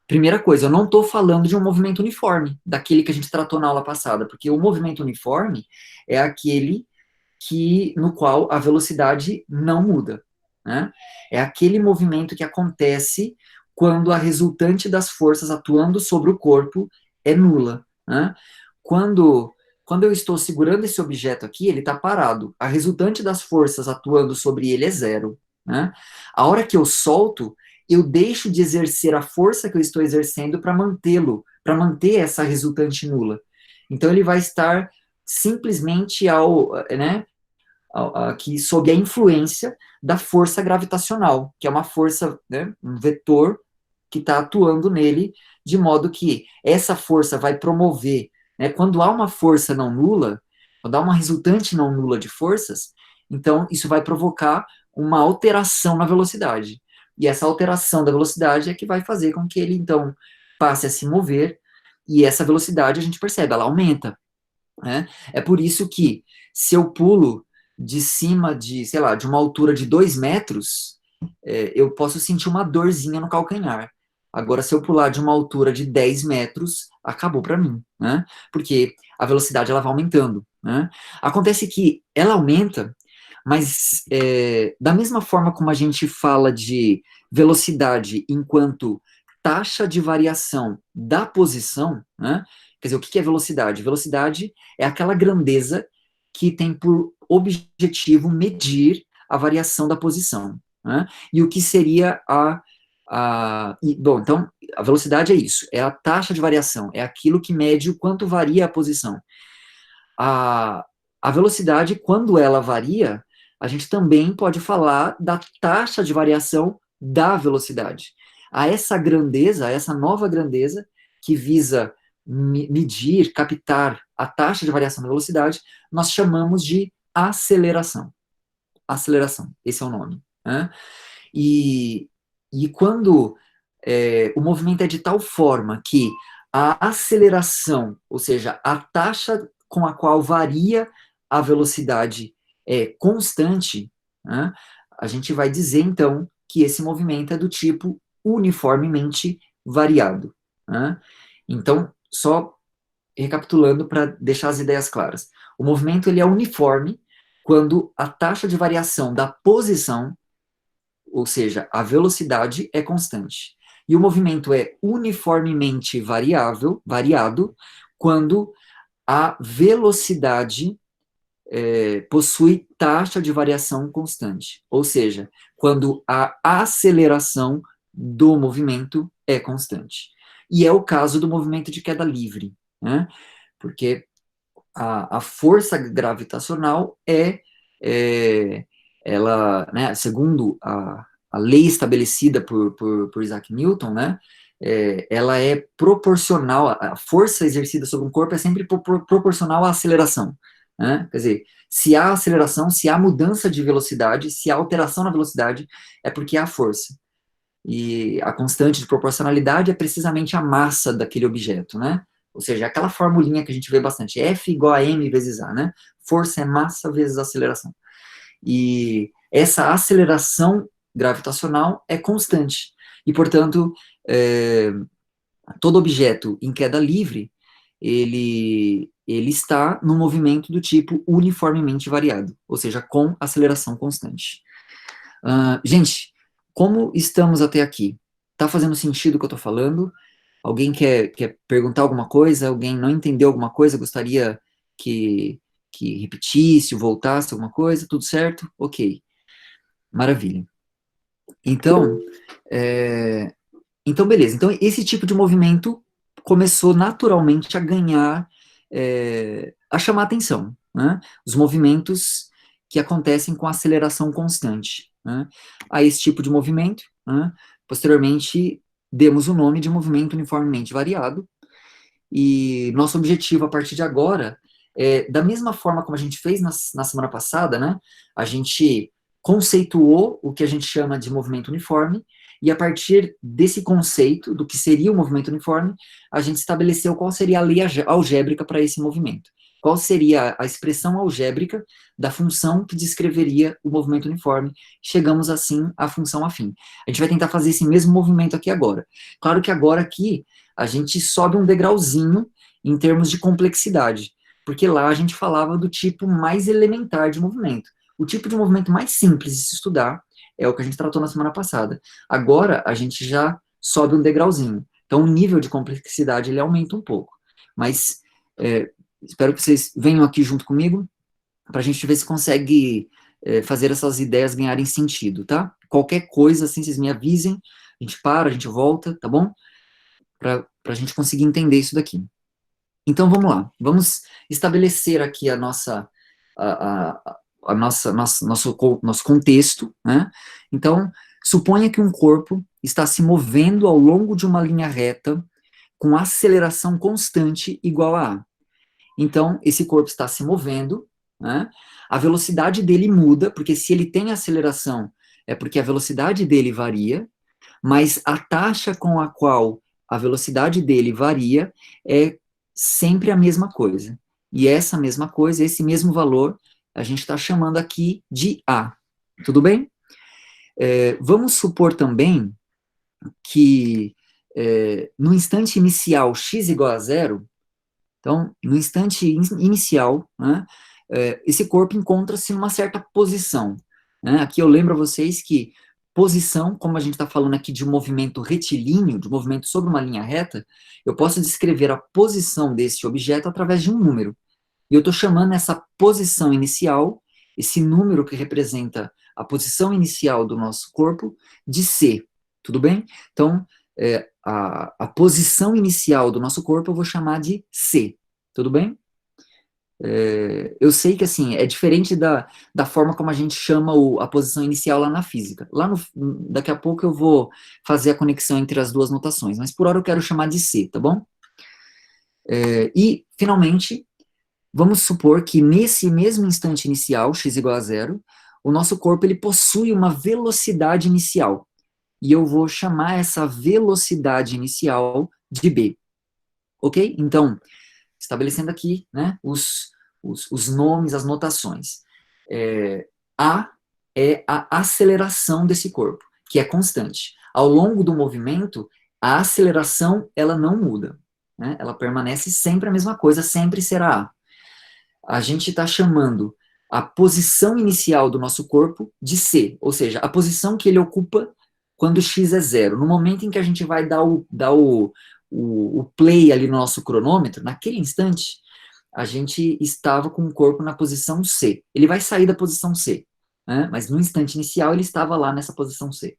primeira coisa, eu não estou falando de um movimento uniforme, daquele que a gente tratou na aula passada, porque o movimento uniforme é aquele no qual a velocidade não muda, né? É aquele movimento que acontece quando a resultante das forças atuando sobre o corpo é nula, né? Quando, quando eu estou segurando esse objeto aqui, ele está parado. A resultante das forças atuando sobre ele é zero, né? A hora que eu solto, eu deixo de exercer a força que eu estou exercendo para mantê-lo, para manter essa resultante nula. Então ele vai estar simplesmente né, aqui sob a influência da força gravitacional, que é uma força, né, um vetor que está atuando nele, de modo que essa força vai promover, né, quando há uma força não nula, quando há uma resultante não nula de forças, então isso vai provocar uma alteração na velocidade. E essa alteração da velocidade é que vai fazer com que ele, então, passe a se mover, e essa velocidade a gente percebe, ela aumenta. Né? É por isso que, se eu pulo de cima sei lá, de uma altura de 2 metros, eu posso sentir uma dorzinha no calcanhar. Agora, se eu pular de uma altura de 10 metros, acabou para mim, né? Porque a velocidade ela vai aumentando, né? Acontece que ela aumenta, mas da mesma forma como a gente fala de velocidade enquanto taxa de variação da posição, né? Quer dizer, o que é velocidade? Velocidade é aquela grandeza que tem por objetivo medir a variação da posição. Né? E o que seria bom, então, a velocidade é isso, é a taxa de variação, é aquilo que mede o quanto varia a posição. A, a velocidade, quando ela varia, a gente também pode falar da taxa de variação da velocidade. A essa grandeza, a essa nova grandeza, que visa medir, captar a taxa de variação da velocidade, nós chamamos de aceleração. Aceleração, esse é o nome. Né? E, e quando o movimento é de tal forma que a aceleração, ou seja, a taxa com a qual varia a velocidade é constante, né, a gente vai dizer, então, que esse movimento é do tipo uniformemente variado. Né? Então, só recapitulando para deixar as ideias claras. O movimento ele é uniforme quando a taxa de variação da posição, ou seja, a velocidade é constante. E o movimento é uniformemente variado, quando a velocidade possui taxa de variação constante. Ou seja, quando a aceleração do movimento é constante. E é o caso do movimento de queda livre, né? Porque a força gravitacional ela, né, segundo a lei estabelecida por Isaac Newton, né, ela é proporcional, a força exercida sobre um corpo é sempre proporcional à aceleração, né? Quer dizer, se há aceleração, se há mudança de velocidade, se há alteração na velocidade, é porque há força. E a constante de proporcionalidade é precisamente a massa daquele objeto, né? Ou seja, aquela formulinha que a gente vê bastante, F igual a m vezes a, né? Força é massa vezes aceleração. E essa aceleração gravitacional é constante. E, portanto, todo objeto em queda livre, ele está no movimento do tipo uniformemente variado, ou seja, com aceleração constante. Gente, como estamos até aqui? Tá fazendo sentido o que eu estou falando? Alguém quer perguntar alguma coisa? Alguém não entendeu alguma coisa? Gostaria que repetisse, voltasse alguma coisa? Tudo certo? Ok, maravilha. Então, é, então, beleza. Então, esse tipo de movimento começou naturalmente a ganhar, a chamar atenção, né? Os movimentos que acontecem com aceleração constante, né? A esse tipo de movimento, né? Posteriormente, demos o nome de movimento uniformemente variado, e nosso objetivo a partir de agora da mesma forma como a gente fez na semana passada, né? A gente conceituou o que a gente chama de movimento uniforme, e a partir desse conceito, do que seria o movimento uniforme, a gente estabeleceu qual seria a lei algébrica para esse movimento. Qual seria a expressão algébrica da função que descreveria o movimento uniforme. Chegamos, assim, à função afim. A gente vai tentar fazer esse mesmo movimento aqui agora. Claro que agora aqui a gente sobe um degrauzinho em termos de complexidade, porque lá a gente falava do tipo mais elementar de movimento. O tipo de movimento mais simples de se estudar é o que a gente tratou na semana passada. Agora a gente já sobe um degrauzinho. Então o nível de complexidade ele aumenta um pouco. Mas espero que vocês venham aqui junto comigo para a gente ver se consegue fazer essas ideias ganharem sentido, tá? Qualquer coisa, assim, vocês me avisem, a gente para, a gente volta, tá bom? Para a gente conseguir entender isso daqui. Então vamos lá, vamos estabelecer aqui nosso contexto, né? Então, suponha que um corpo está se movendo ao longo de uma linha reta com aceleração constante igual a A. Então, esse corpo está se movendo, né? A velocidade dele muda, porque se ele tem aceleração, é porque a velocidade dele varia, mas a taxa com a qual a velocidade dele varia é sempre a mesma coisa. E essa mesma coisa, esse mesmo valor, a gente está chamando aqui de A. Tudo bem? Vamos supor também que no instante inicial x igual a zero, então, no instante inicial, né, esse corpo encontra-se numa certa posição. Né? Aqui eu lembro a vocês que posição, como a gente está falando aqui de movimento retilíneo, de movimento sobre uma linha reta, eu posso descrever a posição desse objeto através de um número. E eu estou chamando essa posição inicial, esse número que representa a posição inicial do nosso corpo, de C. Tudo bem? Então, a posição inicial do nosso corpo eu vou chamar de C. Tudo bem? Eu sei que, assim, é diferente da forma como a gente chama a posição inicial lá na física. Daqui a pouco eu vou fazer a conexão entre as duas notações, mas por hora eu quero chamar de C, tá bom? E, finalmente, vamos supor que nesse mesmo instante inicial, x igual a zero, o nosso corpo ele possui uma velocidade inicial. E eu vou chamar essa velocidade inicial de b. Ok? Então, estabelecendo aqui, né, os nomes, as notações. A é a aceleração desse corpo, que é constante. Ao longo do movimento, a aceleração ela não muda. Né? Ela permanece sempre a mesma coisa, sempre será A. A gente está chamando a posição inicial do nosso corpo de C, ou seja, a posição que ele ocupa quando x é zero. No momento em que a gente vai dar o play ali no nosso cronômetro, naquele instante, a gente estava com o corpo na posição C. Ele vai sair da posição C, né? Mas no instante inicial ele estava lá nessa posição C.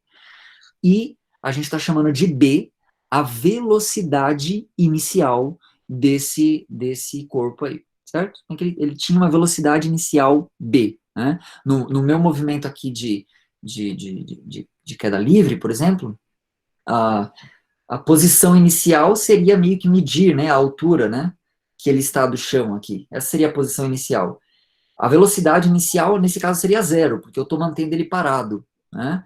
E a gente está chamando de B a velocidade inicial desse corpo aí, certo? Então, ele tinha uma velocidade inicial B, né? No meu movimento aqui de de queda livre, por exemplo, a, a posição inicial seria meio que medir, né, a altura, né, que ele está do chão aqui. Essa seria a posição inicial. A velocidade inicial, nesse caso, seria zero, porque eu estou mantendo ele parado, né?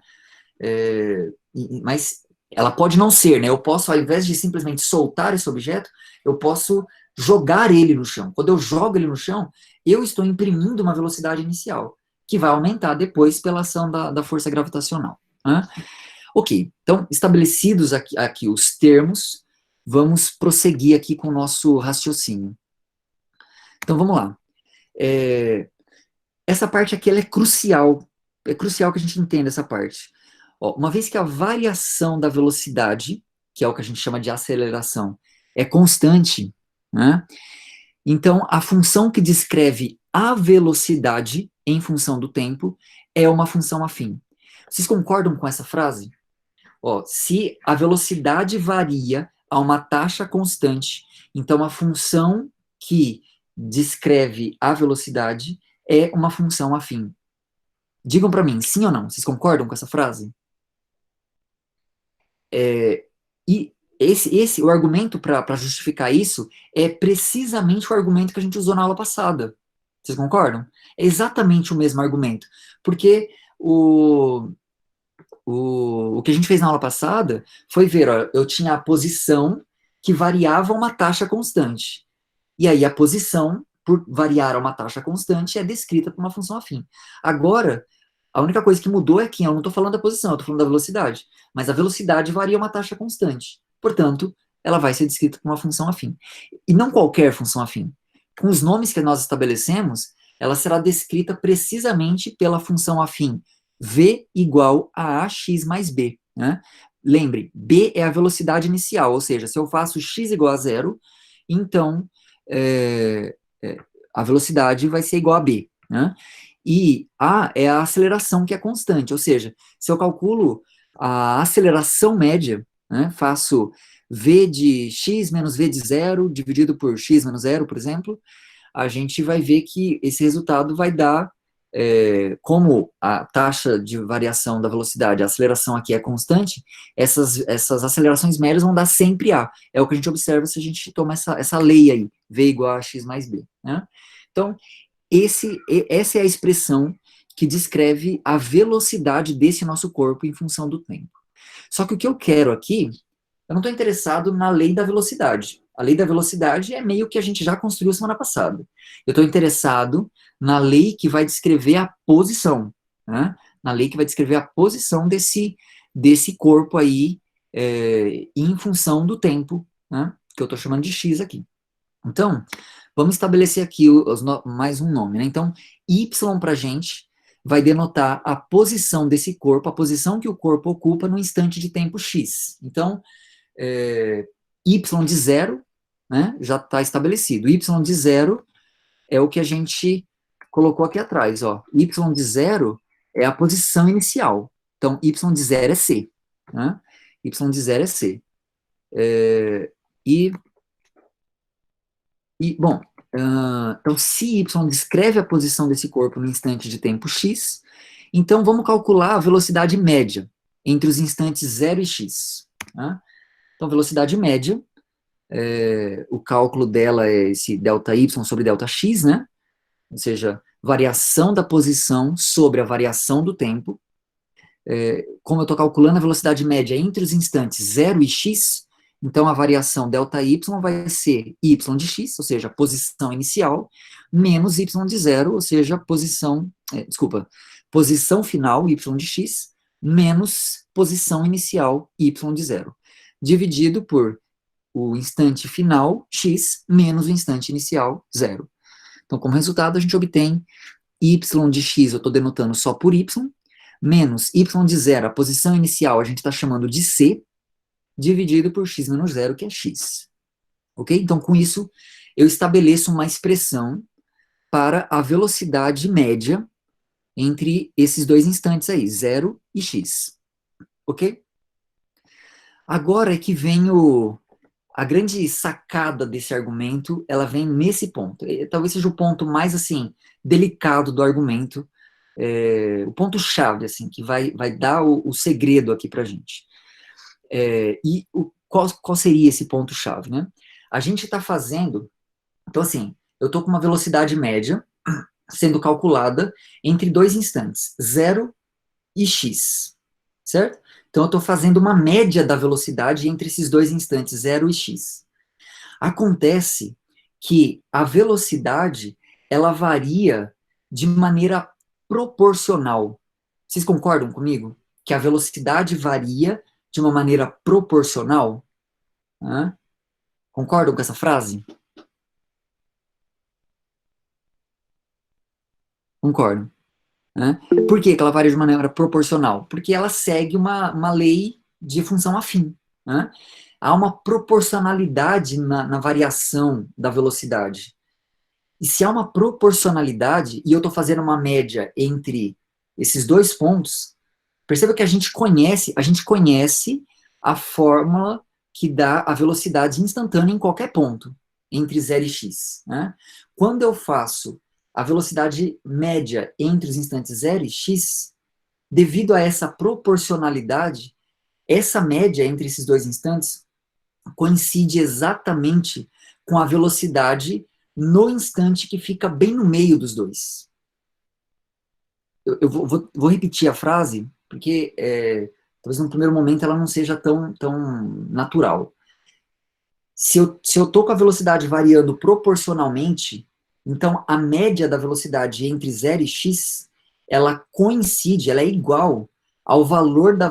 Mas ela pode não ser, né? Eu posso, ao invés de simplesmente soltar esse objeto, eu posso jogar ele no chão. Quando eu jogo ele no chão, eu estou imprimindo uma velocidade inicial, que vai aumentar depois pela ação da força gravitacional, né? Ok, então, estabelecidos aqui os termos, vamos prosseguir aqui com o nosso raciocínio. Então, vamos lá. Essa parte aqui ela é crucial que a gente entenda essa parte. Ó, uma vez que a variação da velocidade, que é o que a gente chama de aceleração, é constante, né? Então, a função que descreve a velocidade em função do tempo é uma função afim. Vocês concordam com essa frase? Ó, se a velocidade varia a uma taxa constante, então a função que descreve a velocidade é uma função afim. Digam para mim, sim ou não? Vocês concordam com essa frase? E o argumento para justificar isso é precisamente o argumento que a gente usou na aula passada. Vocês concordam? É exatamente o mesmo argumento. Porque o que a gente fez na aula passada foi ver, ó, eu tinha a posição que variava uma taxa constante. E aí a posição, por variar a uma taxa constante, é descrita por uma função afim. Agora, a única coisa que mudou é que eu não estou falando da posição, eu estou falando da velocidade. Mas a velocidade varia uma taxa constante. Portanto, ela vai ser descrita por uma função afim. E não qualquer função afim. Com os nomes que nós estabelecemos, ela será descrita precisamente pela função afim v igual a ax mais b. Né? Lembre, b é a velocidade inicial, ou seja, se eu faço x igual a zero, então a velocidade vai ser igual a b. Né? E a é a aceleração que é constante, ou seja, se eu calculo a aceleração média, né, faço v de x menos v de zero dividido por x menos zero, por exemplo, a gente vai ver que esse resultado vai dar, como a taxa de variação da velocidade, a aceleração aqui é constante, essas acelerações médias vão dar sempre A. É o que a gente observa se a gente toma essa lei aí, V igual a X mais B. Né? Então, essa é a expressão que descreve a velocidade desse nosso corpo em função do tempo. Só que o que eu quero aqui, eu não estou interessado na lei da velocidade. A lei da velocidade é meio que a gente já construiu semana passada. Eu estou interessado na lei que vai descrever a posição, né? Na lei que vai descrever a posição desse corpo aí em função do tempo, né? Que eu estou chamando de x aqui. Então, vamos estabelecer aqui mais um nome, né? Então, y para a gente vai denotar a posição desse corpo, a posição que o corpo ocupa no instante de tempo x. Então, y de zero, né, já está estabelecido. Y de zero é o que a gente colocou aqui atrás, ó. Y de zero é a posição inicial. Então, y de zero é c. Né? Y de zero é c. Bom, então, se y descreve a posição desse corpo no instante de tempo x, então vamos calcular a velocidade média entre os instantes 0 e x. Né? Então, velocidade média, o cálculo dela é esse ΔY sobre ΔX, né? Ou seja, variação da posição sobre a variação do tempo. Como eu estou calculando a velocidade média entre os instantes 0 e x, então a variação ΔY vai ser y de x, ou seja, a posição inicial, menos y de zero, ou seja, posição final, y de x, menos posição inicial, y de zero, dividido por o instante final, x, menos o instante inicial, zero. Então, como resultado, a gente obtém y de x, eu estou denotando só por y, menos y de zero, a posição inicial a gente está chamando de c, dividido por x menos zero, que é x. Ok? Então, com isso, eu estabeleço uma expressão para a velocidade média entre esses dois instantes aí, 0 e x. Ok? Agora é que vem a grande sacada desse argumento, ela vem nesse ponto. Talvez seja o ponto mais, assim, delicado do argumento, o ponto-chave, assim, que vai dar o segredo aqui pra gente. Qual seria esse ponto-chave, né? A gente está fazendo, então assim, eu estou com uma velocidade média sendo calculada entre dois instantes, 0 e x, certo? Então eu estou fazendo uma média da velocidade entre esses dois instantes, 0 e x. Acontece que a velocidade, ela varia de maneira proporcional. Vocês concordam comigo? Que a velocidade varia de uma maneira proporcional? Hã? Concordam com essa frase? Concordo. Né? Por que que ela varia de maneira proporcional? Porque ela segue uma lei de função afim. Né? Há uma proporcionalidade na variação da velocidade. E se há uma proporcionalidade, e eu estou fazendo uma média entre esses dois pontos, perceba que a gente conhece a fórmula que dá a velocidade instantânea em qualquer ponto, entre 0 e x. Né? Quando eu faço a velocidade média entre os instantes 0 e x, devido a essa proporcionalidade, essa média entre esses dois instantes coincide exatamente com a velocidade no instante que fica bem no meio dos dois. Eu vou repetir a frase, porque talvez no primeiro momento ela não seja tão natural. Se eu estou com a velocidade variando proporcionalmente, então a média da velocidade entre 0 e x, ela coincide, ela é igual ao valor da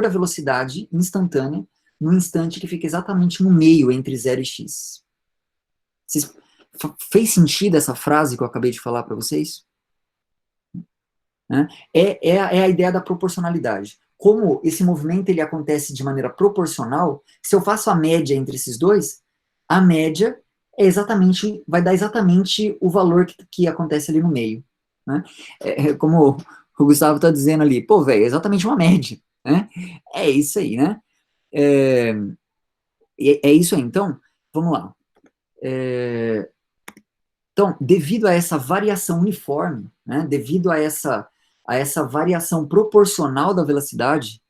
velocidade instantânea no instante que fica exatamente no meio entre 0 e x. Fez sentido essa frase que eu acabei de falar para vocês? Né? É a ideia da proporcionalidade. Como esse movimento ele acontece de maneira proporcional, se eu faço a média entre esses dois, a média vai dar exatamente o valor que acontece ali no meio. Né? Como o Gustavo está dizendo ali, pô, velho, é exatamente uma média. Né? É isso aí, né? É isso aí. Então, vamos lá. Então, devido a essa variação uniforme, né, devido a essa variação proporcional da velocidade,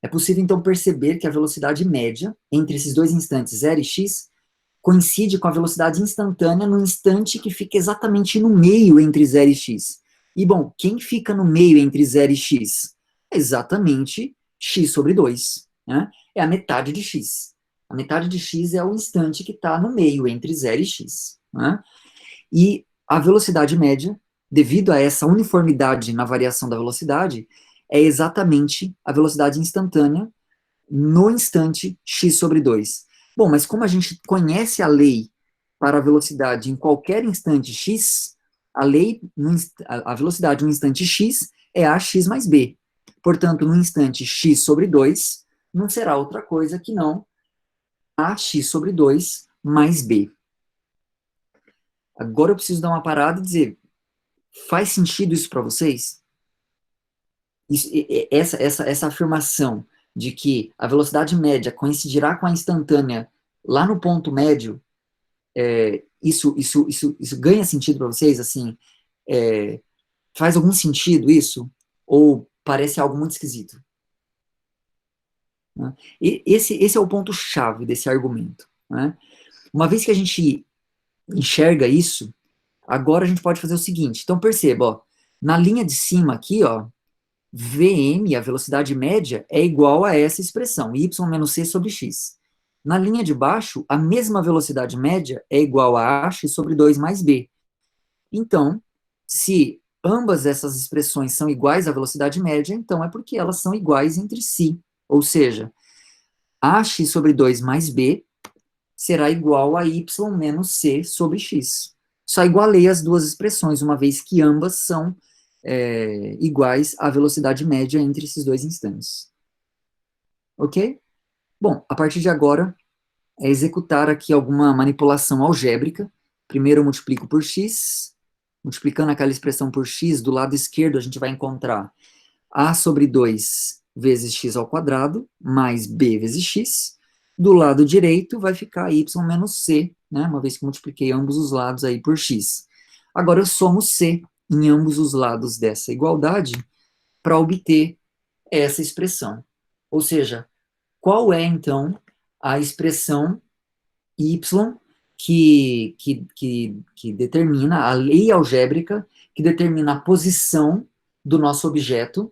é possível então perceber que a velocidade média entre esses dois instantes 0 e x coincide com a velocidade instantânea no instante que fica exatamente no meio entre 0 e x. E, bom, quem fica no meio entre 0 e x? É exatamente x sobre 2. Né? É a metade de x. A metade de x é o instante que está no meio entre 0 e x. Né? E a velocidade média, devido a essa uniformidade na variação da velocidade, é exatamente a velocidade instantânea no instante x sobre 2. Bom, mas como a gente conhece a lei para a velocidade em qualquer instante x, a velocidade no instante x é ax mais b. Portanto, no instante x sobre 2, não será outra coisa que não ax sobre 2 mais b. Agora eu preciso dar uma parada e dizer, faz sentido isso para vocês? Essa afirmação de que a velocidade média coincidirá com a instantânea lá no ponto médio, isso ganha sentido para vocês? Assim, faz algum sentido isso? Ou parece algo muito esquisito? Né? Esse é o ponto-chave desse argumento. Né? Uma vez que a gente enxerga isso, agora a gente pode fazer o seguinte. Então perceba, ó, na linha de cima aqui, ó, Vm, a velocidade média, é igual a essa expressão, y menos c sobre x. Na linha de baixo, a mesma velocidade média é igual a ax sobre 2 mais b. Então, se ambas essas expressões são iguais à velocidade média, então é porque elas são iguais entre si. Ou seja, ax sobre 2 mais b será igual a y menos c sobre x. Só igualei as duas expressões, uma vez que ambas são iguais à velocidade média entre esses dois instantes. Ok? Bom, a partir de agora, é executar aqui alguma manipulação algébrica. Primeiro eu multiplico por x, multiplicando aquela expressão por x, do lado esquerdo a gente vai encontrar a sobre 2 vezes x ao quadrado, mais b vezes x. Do lado direito vai ficar y menos c, né, uma vez que multipliquei ambos os lados aí por x. Agora eu somo c. em ambos os lados dessa igualdade para obter essa expressão. Ou seja, qual é, então, a expressão y que determina a lei algébrica, que determina a posição do nosso objeto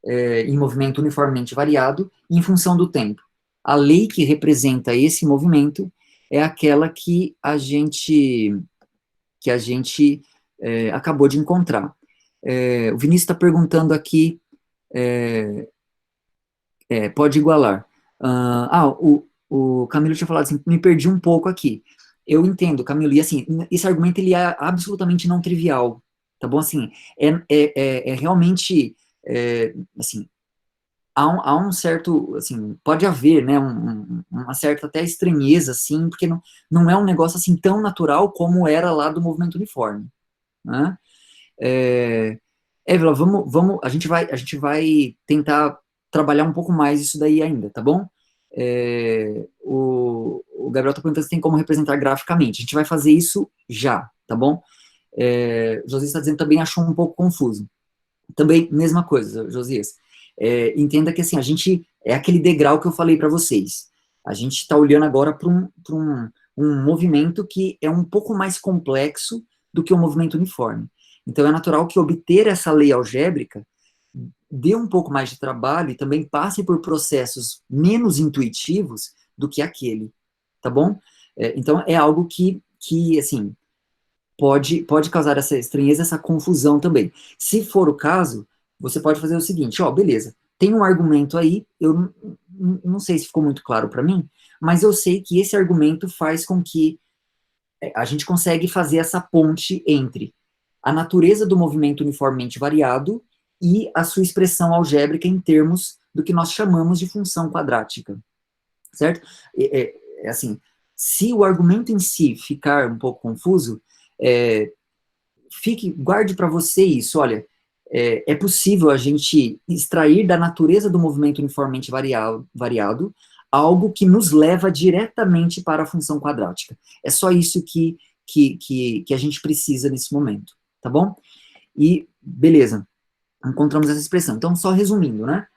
em movimento uniformemente variado em função do tempo. A lei que representa esse movimento é aquela que a gente acabou de encontrar. O Vinícius está perguntando aqui, pode igualar. O Camilo tinha falado assim, me perdi um pouco aqui. Eu entendo, Camilo, e assim, esse argumento ele é absolutamente não trivial, tá bom? Assim, realmente, assim, há um certo, assim, pode haver, né, uma certa até estranheza, assim, porque não é um negócio assim tão natural como era lá do movimento uniforme, né? Évila, a gente vai tentar trabalhar um pouco mais isso daí ainda, tá bom? O Gabriel está perguntando se tem como representar graficamente. A gente vai fazer isso já, tá bom? O Josias está dizendo que também achou um pouco confuso. Também, mesma coisa, Josias. Entenda que, assim, a gente, é aquele degrau que eu falei para vocês. A gente está olhando agora para um movimento que é um pouco mais complexo do que o movimento uniforme. Então, é natural que obter essa lei algébrica dê um pouco mais de trabalho e também passe por processos menos intuitivos do que aquele, tá bom? Então, é algo que assim, pode causar essa estranheza, essa confusão também. Se for o caso, você pode fazer o seguinte, beleza, tem um argumento aí, eu não sei se ficou muito claro para mim, mas eu sei que esse argumento faz com que a gente consegue fazer essa ponte entre a natureza do movimento uniformemente variado e a sua expressão algébrica em termos do que nós chamamos de função quadrática, certo? Assim, se o argumento em si ficar um pouco confuso, guarde para você isso, olha, é possível a gente extrair da natureza do movimento uniformemente variado algo que nos leva diretamente para a função quadrática. É só isso que a gente precisa nesse momento, tá bom? E, beleza, encontramos essa expressão. Então, só resumindo, né?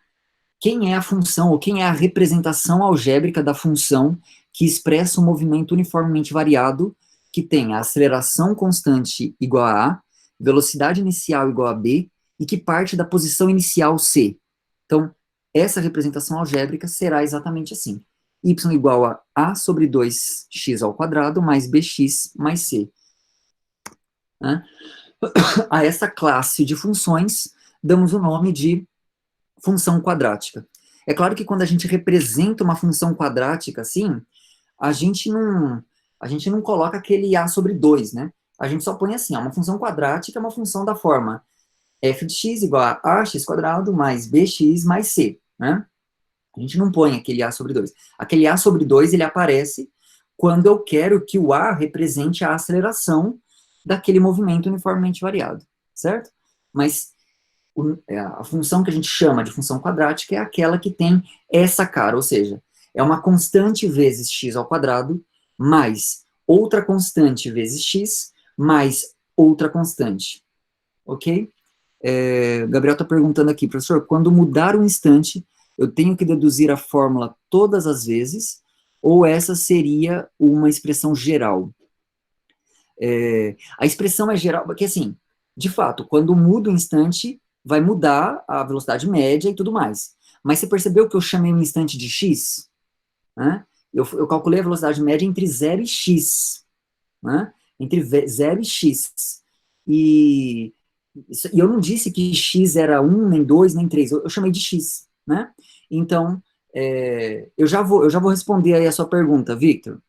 Quem é a função, ou quem é a representação algébrica da função que expressa o movimento uniformemente variado, que tem a aceleração constante igual a velocidade inicial igual a b, e que parte da posição inicial c. Então, essa representação algébrica será exatamente assim. Y igual a a sobre 2x ao quadrado mais bx mais c. Né? A essa classe de funções, damos o nome de função quadrática. É claro que quando a gente representa uma função quadrática assim, a gente não coloca aquele a sobre 2, né? A gente só põe assim, uma função quadrática é uma função da forma f de x igual a ax quadrado mais bx mais c, né? A gente não põe aquele a sobre 2. Aquele a sobre 2, ele aparece quando eu quero que o a represente a aceleração daquele movimento uniformemente variado, certo? Mas a função que a gente chama de função quadrática é aquela que tem essa cara, ou seja, é uma constante vezes x ao quadrado, mais outra constante vezes x, mais outra constante. Ok? Gabriel está perguntando aqui, professor, quando mudar o instante, eu tenho que deduzir a fórmula todas as vezes, ou essa seria uma expressão geral? A expressão é geral, porque assim, de fato, quando muda o instante, vai mudar a velocidade média e tudo mais. Mas você percebeu que eu chamei um instante de x? Né? Eu calculei a velocidade média entre 0 e x. Né? Entre 0 e x. E eu não disse que x era 1, nem 2, nem 3. Eu chamei de x. Né? Então, eu já vou responder aí a sua pergunta, Victor.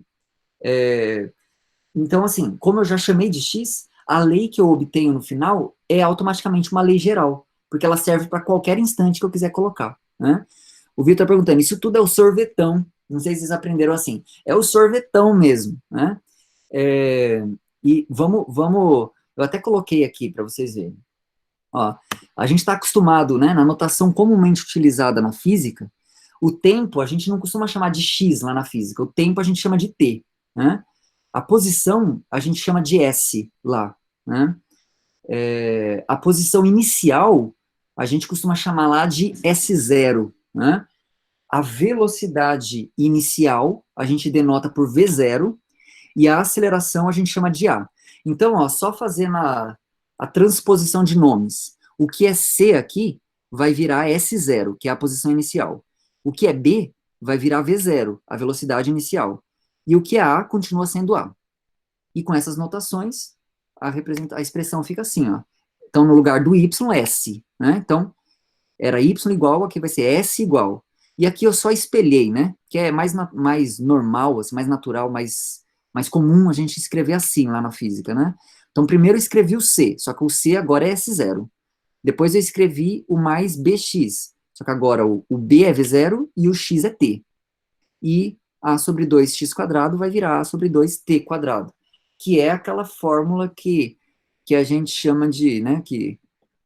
Então, assim, como eu já chamei de x, a lei que eu obtenho no final é automaticamente uma lei geral, porque ela serve para qualquer instante que eu quiser colocar, né? O Vitor está perguntando, isso tudo é o sorvetão, não sei se vocês aprenderam assim, é o sorvetão mesmo, né? E eu até coloquei aqui para vocês verem. Ó, a gente está acostumado, né, na notação comumente utilizada na física, o tempo a gente não costuma chamar de x lá na física, o tempo a gente chama de t, né? A posição a gente chama de S lá, né? A posição inicial, a gente costuma chamar lá de S0, né? A velocidade inicial, a gente denota por V0, e a aceleração a gente chama de A. Então, ó, só fazendo a transposição de nomes. O que é C aqui vai virar S0, que é a posição inicial. O que é B vai virar V0, a velocidade inicial. E o que é A continua sendo A. E com essas notações, a expressão fica assim, ó. Então, no lugar do Y, S, né? Então, era Y igual, aqui vai ser S igual. E aqui eu só espelhei, né? Que é mais normal, assim, mais natural, mais comum a gente escrever assim lá na física, né? Então, primeiro eu escrevi o C, só que o C agora é S0. Depois eu escrevi o mais BX, só que agora o B é V0 e o X é T. E A sobre 2x² vai virar A sobre 2t², que é aquela fórmula que a gente chama de, né, que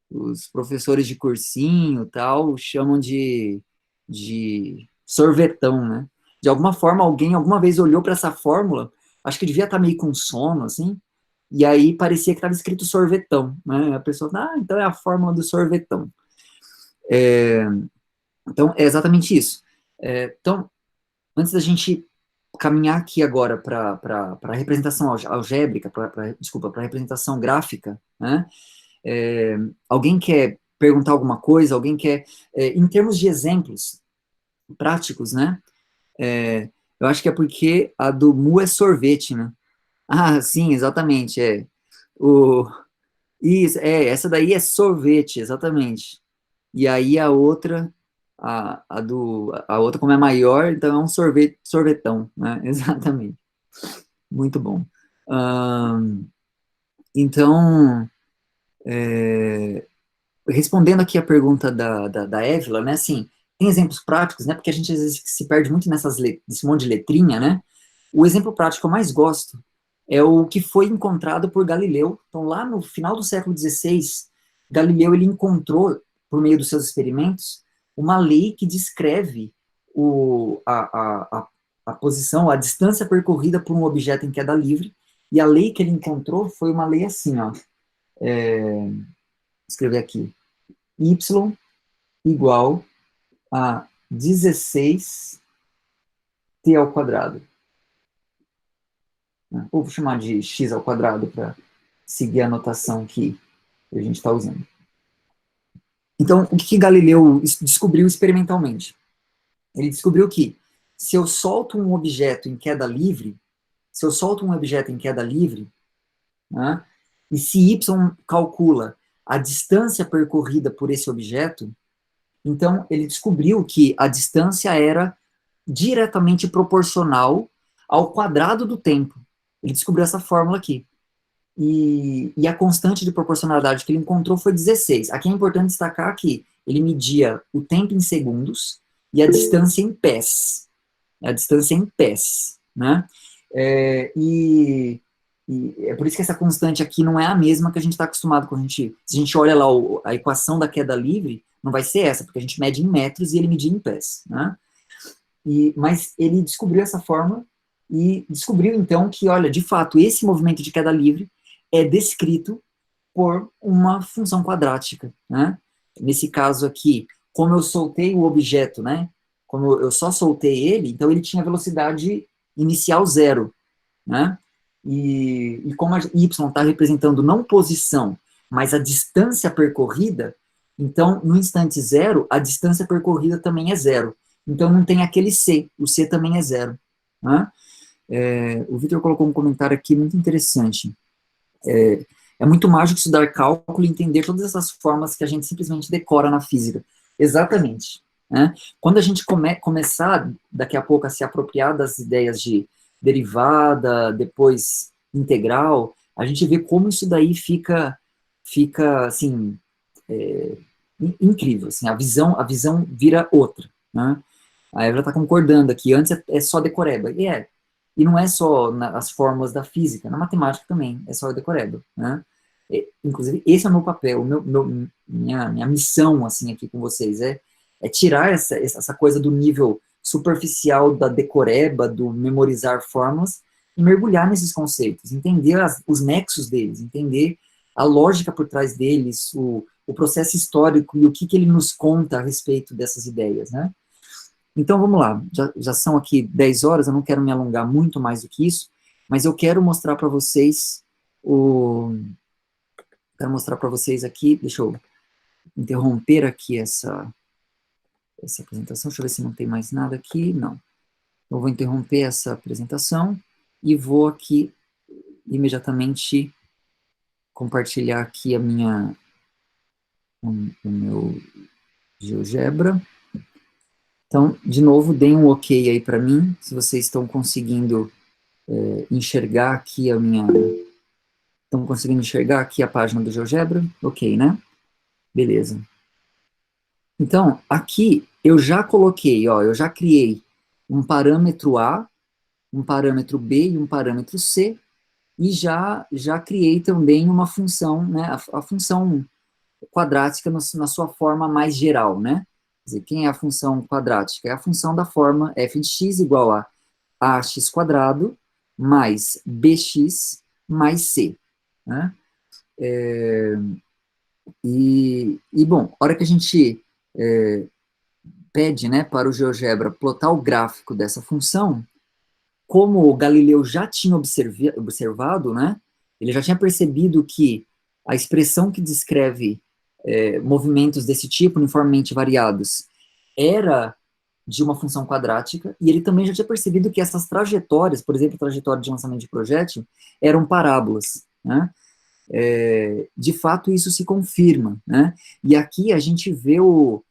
os professores de cursinho tal chamam de sorvetão, né? De alguma forma, alguém alguma vez olhou para essa fórmula, acho que devia estar meio com sono, assim, e aí parecia que estava escrito sorvetão, né? A pessoa, então é a fórmula do sorvetão. Então, é exatamente isso. Então, antes da gente caminhar aqui agora para a representação algébrica, desculpa, para a representação gráfica, né? Alguém quer perguntar alguma coisa? Alguém quer, em termos de exemplos práticos, né? Eu acho que é porque a do Mu é sorvete, né? Ah, sim, exatamente, O, isso, essa daí é sorvete, exatamente. E aí a outra, a outra como é maior, então é um sorvetão, né? Exatamente. Muito bom. Então, respondendo aqui a pergunta da Évila, né, assim, tem exemplos práticos, né, porque a gente às vezes se perde muito nesse monte de letrinha, né, o exemplo prático que eu mais gosto é o que foi encontrado por Galileu. Então, lá no final do século XVI, Galileu, ele encontrou, por meio dos seus experimentos, uma lei que descreve a posição, a distância percorrida por um objeto em queda livre, e a lei que ele encontrou foi uma lei assim, ó, vou escrever aqui, y igual a 16t ao quadrado. Ou vou chamar de x ao quadrado para seguir a notação que a gente está usando. Então, o que Galileu descobriu experimentalmente? Ele descobriu que se eu solto um objeto em queda livre, né, e se y calcula a distância percorrida por esse objeto, então ele descobriu que a distância era diretamente proporcional ao quadrado do tempo. Ele descobriu essa fórmula aqui. E a constante de proporcionalidade que ele encontrou foi 16. Aqui é importante destacar que ele media o tempo em segundos e a distância em pés. Né? E é por isso que essa constante aqui não é a mesma que a gente está acostumado quando se a gente olha lá a equação da queda livre, não vai ser essa, porque a gente mede em metros e ele media em pés, né? Mas ele descobriu essa fórmula e descobriu, então, que, olha, de fato, esse movimento de queda livre é descrito por uma função quadrática, né? Nesse caso aqui, como eu soltei o objeto, né? Como eu só soltei ele, então ele tinha velocidade inicial zero, né? E como a y está representando não posição, mas a distância percorrida, então, no instante zero, a distância percorrida também é zero. Então, não tem aquele c, o c também é zero. Né? O Vitor colocou um comentário aqui muito interessante. É muito mágico estudar cálculo e entender todas essas formas que a gente simplesmente decora na física. Exatamente. Né? Quando a gente começar, daqui a pouco, a se apropriar das ideias de derivada, depois integral, a gente vê como isso daí fica assim, incrível. Assim, a visão vira outra. Né? A Eva está concordando aqui, antes é só decoreba. E não é só as fórmulas da física, na matemática também, é só decoreba, né? Inclusive, esse é o meu papel, minha missão, assim, aqui com vocês, é tirar essa coisa do nível superficial da decoreba, do memorizar fórmulas, e mergulhar nesses conceitos, entender os nexos deles, entender a lógica por trás deles, o processo histórico e o que ele nos conta a respeito dessas ideias, né? Então, vamos lá, já são aqui 10 horas, eu não quero me alongar muito mais do que isso, mas eu quero mostrar para vocês quero mostrar para vocês aqui, deixa eu interromper aqui essa apresentação, deixa eu ver se não tem mais nada aqui, não. Eu vou interromper essa apresentação e vou aqui imediatamente compartilhar aqui o meu GeoGebra. Então, de novo, deem um ok aí para mim, se vocês estão conseguindo enxergar aqui estão conseguindo enxergar aqui a página do GeoGebra? Ok, né? Beleza. Então, aqui eu já coloquei, ó, eu já criei um parâmetro A, um parâmetro B e um parâmetro C, e já criei também uma função, né, a função quadrática na sua forma mais geral, né? Quer dizer, quem é a função quadrática? É a função da forma f de x igual a ax quadrado mais bx mais c, né? Bom, a hora que a gente pede, né, para o GeoGebra plotar o gráfico dessa função, como o Galileu já tinha observado, né, ele já tinha percebido que a expressão que descreve movimentos desse tipo, uniformemente variados, era de uma função quadrática, e ele também já tinha percebido que essas trajetórias, por exemplo, a trajetória de lançamento de projétil, eram parábolas, né? De fato, isso se confirma, né? E aqui a gente vê o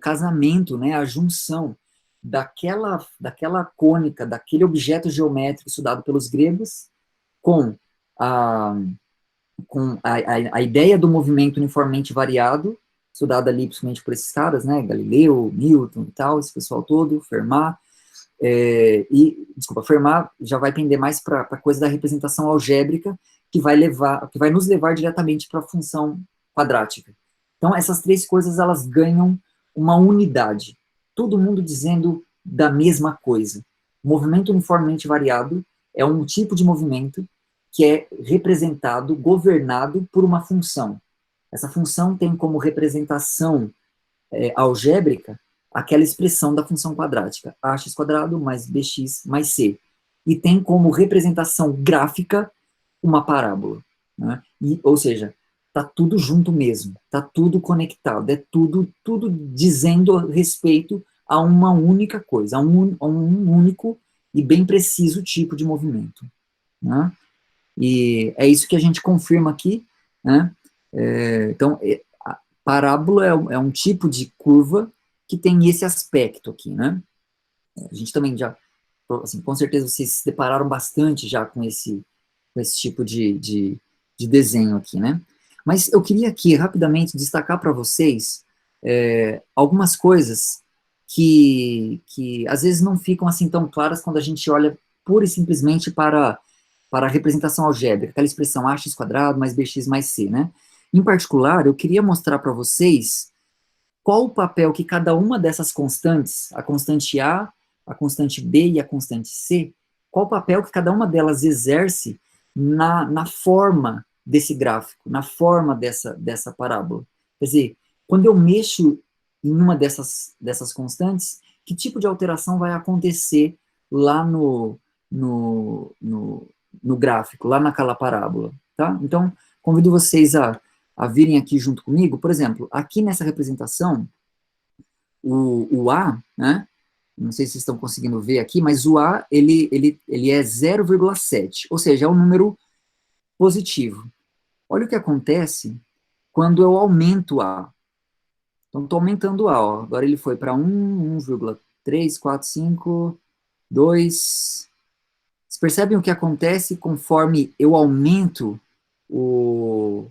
casamento, né, a junção daquela cônica, daquele objeto geométrico estudado pelos gregos, com a, a ideia do movimento uniformemente variado, estudada ali principalmente por esses caras, né, Galileu, Newton e tal, esse pessoal todo, Fermat, desculpa, Fermat já vai pender mais para a coisa da representação algébrica, que vai nos levar diretamente para a função quadrática. Então, essas três coisas, elas ganham uma unidade. Todo mundo dizendo da mesma coisa. Movimento uniformemente variado é um tipo de movimento que é representado, governado por uma função. Essa função tem como representação algébrica aquela expressão da função quadrática, ax quadrado mais bx mais c. E tem como representação gráfica uma parábola, né? Ou seja, está tudo junto mesmo, está tudo conectado, é tudo dizendo respeito a uma única coisa, a um único e bem preciso tipo de movimento, né? E é isso que a gente confirma aqui, né? Então, a parábola é um tipo de curva que tem esse aspecto aqui, né? A gente também já, assim, com certeza vocês se depararam bastante já com esse tipo de desenho aqui, né? Mas eu queria aqui, rapidamente, destacar para vocês algumas coisas que às vezes não ficam assim tão claras quando a gente olha pura e simplesmente para a representação algébrica, aquela expressão ax quadrado mais bx mais c, né? Em particular, eu queria mostrar para vocês qual o papel que cada uma dessas constantes, a constante a constante b e a constante c, qual o papel que cada uma delas exerce na forma desse gráfico, na forma dessa parábola. Quer dizer, quando eu mexo em uma dessas constantes, que tipo de alteração vai acontecer lá no gráfico, lá naquela parábola, tá? Então, convido vocês a virem aqui junto comigo. Por exemplo, aqui nessa representação, o A, né? Não sei se vocês estão conseguindo ver aqui, mas o A, ele é 0,7, ou seja, é um número positivo. Olha o que acontece quando eu aumento A. Então, estou aumentando A, ó. Agora ele foi para 1, 1,3, 4, 5, 2. Vocês percebem o que acontece conforme eu aumento o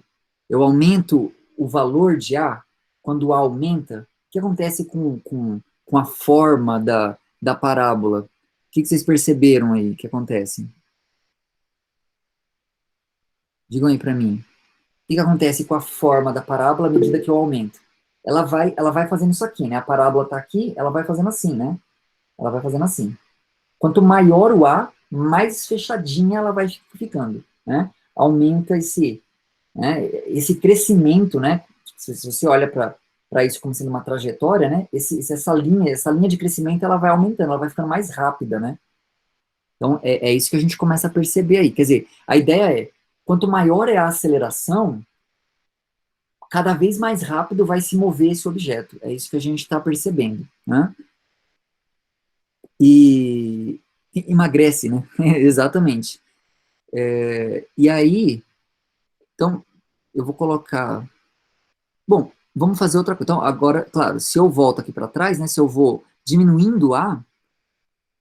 valor de A? Quando o A aumenta, o que acontece com a forma da parábola? O que vocês perceberam aí que acontece? Digam aí para mim. O que acontece com a forma da parábola à medida que eu aumento? Ela vai fazendo isso aqui, né? A parábola está aqui, ela vai fazendo assim, né? Ela vai fazendo assim. Quanto maior o A, mais fechadinha ela vai ficando, né? Aumenta né? Esse crescimento, né? Se você olha para isso como sendo uma trajetória, né? Essa linha de crescimento, ela vai aumentando, ela vai ficando mais rápida, né? Então, é isso que a gente começa a perceber aí. Quer dizer, a ideia é, quanto maior é a aceleração, cada vez mais rápido vai se mover esse objeto. É isso que a gente está percebendo, né? E emagrece, né? Exatamente. E aí, então, eu vou colocar... Bom, vamos fazer outra coisa. Então, agora, claro, se eu volto aqui para trás, né? Se eu vou diminuindo A,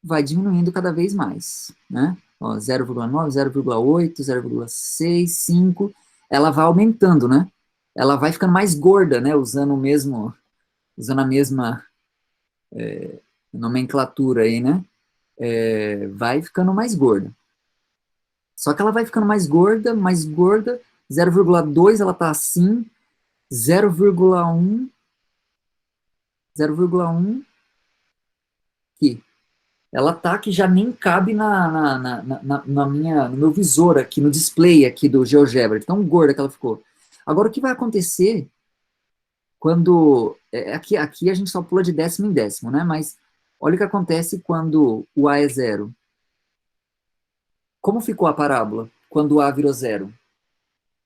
vai diminuindo cada vez mais, né? Ó, 0,9, 0,8, 0,6, 5, ela vai aumentando, né? Ela vai ficando mais gorda, né? Usando a mesma nomenclatura aí, né? Vai ficando mais gorda. Só que ela vai ficando mais gorda, 0,2 ela tá assim, 0,1, 0,1 aqui. Ela tá que já nem cabe no meu visor aqui, no display aqui do GeoGebra, de tão gorda que ela ficou. Agora, o que vai acontecer quando... aqui a gente só pula de décimo em décimo, né? Mas olha o que acontece quando o A é zero. Como ficou a parábola quando o A virou zero?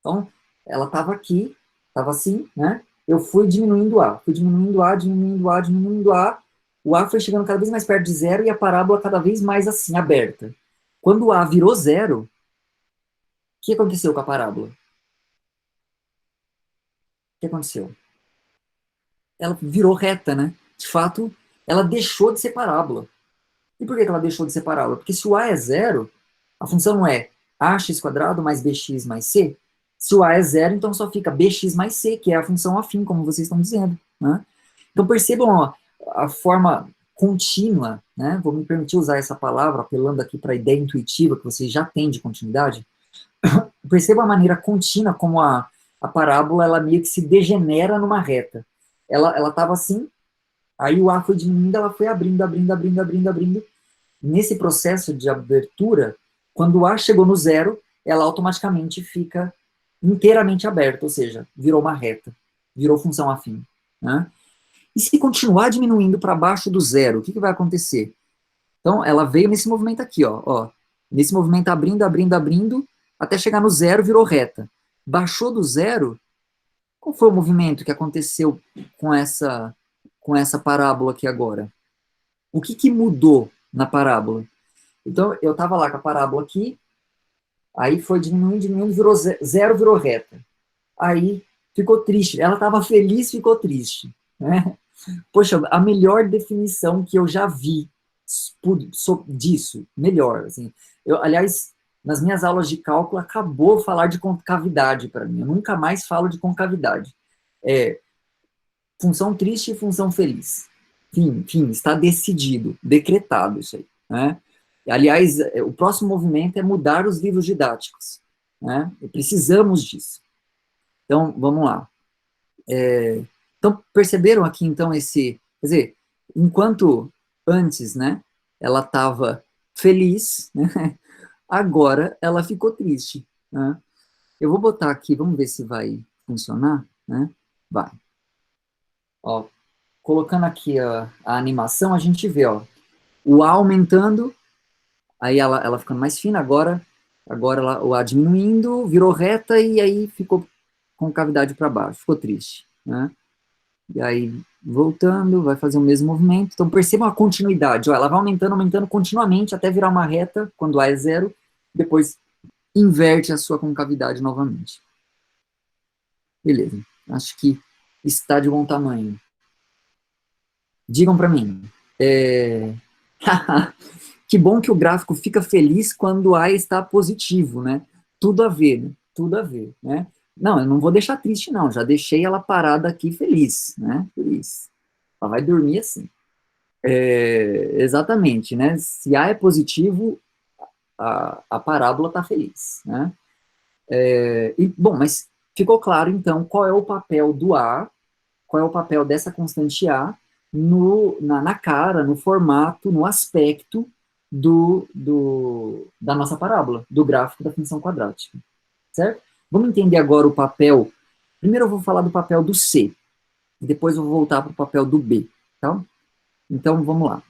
Então, ela estava aqui, estava assim, né? Eu fui diminuindo A, fui diminuindo A, diminuindo A, diminuindo A. O A foi chegando cada vez mais perto de zero e a parábola cada vez mais assim, aberta. Quando o A virou zero, o que aconteceu com a parábola? O que aconteceu? Ela virou reta, né? De fato, ela deixou de ser parábola. E por que ela deixou de ser parábola? Porque se o A é zero, a função não é ax quadrado mais bx mais c. Se o A é zero, então só fica bx mais c, que é a função afim, como vocês estão dizendo, né? Então percebam ó, a forma contínua, né? Vou me permitir usar essa palavra, apelando aqui para a ideia intuitiva que vocês já têm de continuidade. Perceba a maneira contínua como a parábola ela meio que se degenera numa reta. Ela estava assim, aí o A foi diminuindo, ela foi abrindo, abrindo, abrindo, abrindo, abrindo. Nesse processo de abertura, quando o A chegou no zero, ela automaticamente fica inteiramente aberta, ou seja, virou uma reta, virou função afim, né? E se continuar diminuindo para baixo do zero, o que vai acontecer? Então, ela veio nesse movimento aqui, ó, nesse movimento abrindo, abrindo, abrindo, até chegar no zero, virou reta. Baixou do zero, qual foi o movimento que aconteceu com essa parábola aqui agora? O que mudou na parábola? Então, eu estava lá com a parábola aqui, aí foi diminuindo, diminuindo, virou zero, virou reta. Aí ficou triste. Ela estava feliz, ficou triste. Né? Poxa, a melhor definição que eu já vi disso, melhor. Assim. Aliás, nas minhas aulas de cálculo, acabou falar de concavidade para mim. Eu nunca mais falo de concavidade. É função triste e função feliz. Enfim, está decidido, decretado isso aí. Né? Aliás, o próximo movimento é mudar os livros didáticos. Né? Precisamos disso. Então, vamos lá. Então, perceberam aqui, então, quer dizer, enquanto antes, né, ela estava feliz, né, agora ela ficou triste. Né? Eu vou botar aqui, vamos ver se vai funcionar, né? Vai. Ó, colocando aqui a animação, a gente vê, ó, o A aumentando, aí ela ficando mais fina, agora o A diminuindo, virou reta e aí ficou com cavidade para baixo, ficou triste, né? E aí, voltando, vai fazer o mesmo movimento. Então, percebam a continuidade. Ó, ela vai aumentando, aumentando continuamente até virar uma reta, quando A é zero, depois inverte a sua concavidade novamente. Beleza. Acho que está de bom tamanho. Digam para mim. Que bom que o gráfico fica feliz quando A está positivo, né? Tudo a ver, né? Tudo a ver, né? Não, eu não vou deixar triste, não. Já deixei ela parada aqui feliz, né? Feliz. Ela vai dormir assim. Exatamente, né? Se A é positivo, a parábola está feliz, né? Bom, mas ficou claro, então, qual é o papel do A, qual é o papel dessa constante A na cara, no formato, no aspecto da nossa parábola, do gráfico da função quadrática, certo? Vamos entender agora o papel. Primeiro eu vou falar do papel do C, e depois eu vou voltar para o papel do B, tá? Então, vamos lá.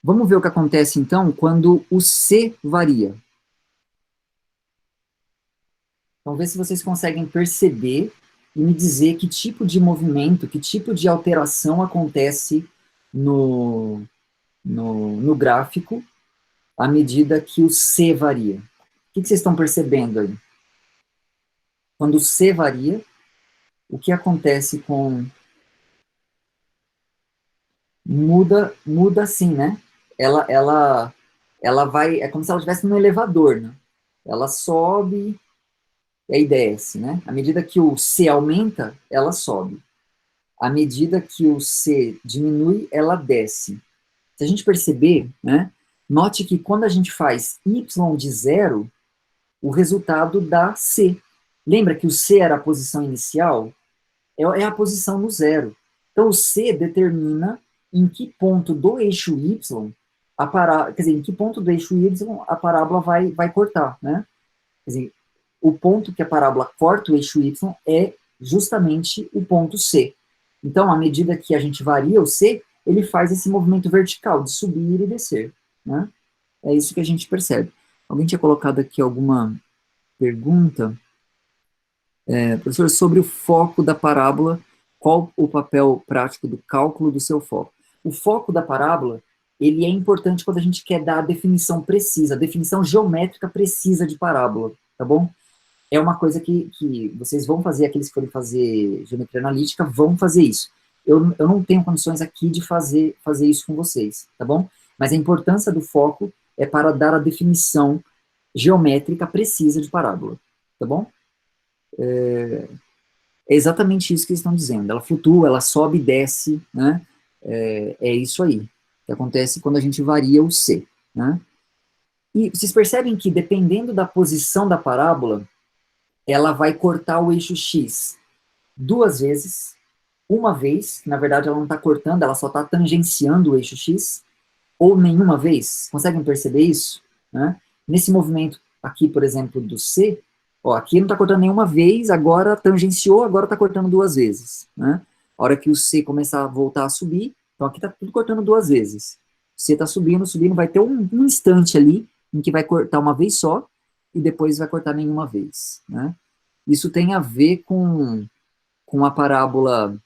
Vamos ver o que acontece, então, quando o C varia. Vamos ver se vocês conseguem perceber e me dizer que tipo de movimento, que tipo de alteração acontece no gráfico à medida que o C varia. O que vocês estão percebendo aí? Quando o C varia, o que acontece com... Muda assim, né? Ela vai... É como se ela estivesse num elevador, né? Ela sobe e aí desce, né? À medida que o C aumenta, ela sobe. À medida que o C diminui, ela desce. Se a gente perceber, né? Note que quando a gente faz y de zero, o resultado dá C. Lembra que o C era a posição inicial? É a posição no zero. Então, o C determina em que ponto do eixo Y quer dizer, em que ponto do eixo Y a parábola vai cortar, né? Quer dizer, o ponto que a parábola corta o eixo Y é justamente o ponto C. Então, à medida que a gente varia o C, ele faz esse movimento vertical, de subir e descer, né? É isso que a gente percebe. Alguém tinha colocado aqui alguma pergunta? Professor, sobre o foco da parábola, qual o papel prático do cálculo do seu foco? O foco da parábola, ele é importante quando a gente quer dar a definição precisa, a definição geométrica precisa de parábola, tá bom? É uma coisa que vocês vão fazer, aqueles que forem fazer geometria analítica, vão fazer isso. Eu não tenho condições aqui de fazer isso com vocês, tá bom? Mas a importância do foco é para dar a definição geométrica precisa de parábola, tá bom? É exatamente isso que eles estão dizendo. Ela flutua, ela sobe e desce, né? É isso aí que acontece quando a gente varia o C, né? E vocês percebem que, dependendo da posição da parábola, ela vai cortar o eixo X duas vezes, uma vez, que na verdade ela não está cortando, ela só está tangenciando o eixo X, ou nenhuma vez. Conseguem perceber isso? Né? Nesse movimento aqui, por exemplo, do C, ó, aqui não está cortando nenhuma vez, agora tangenciou, agora está cortando duas vezes. Né? A hora que o C começar a voltar a subir, então aqui está tudo cortando duas vezes. O C está subindo, subindo, vai ter um instante ali em que vai cortar uma vez só, e depois vai cortar nenhuma vez. Né? Isso tem a ver com a parábola,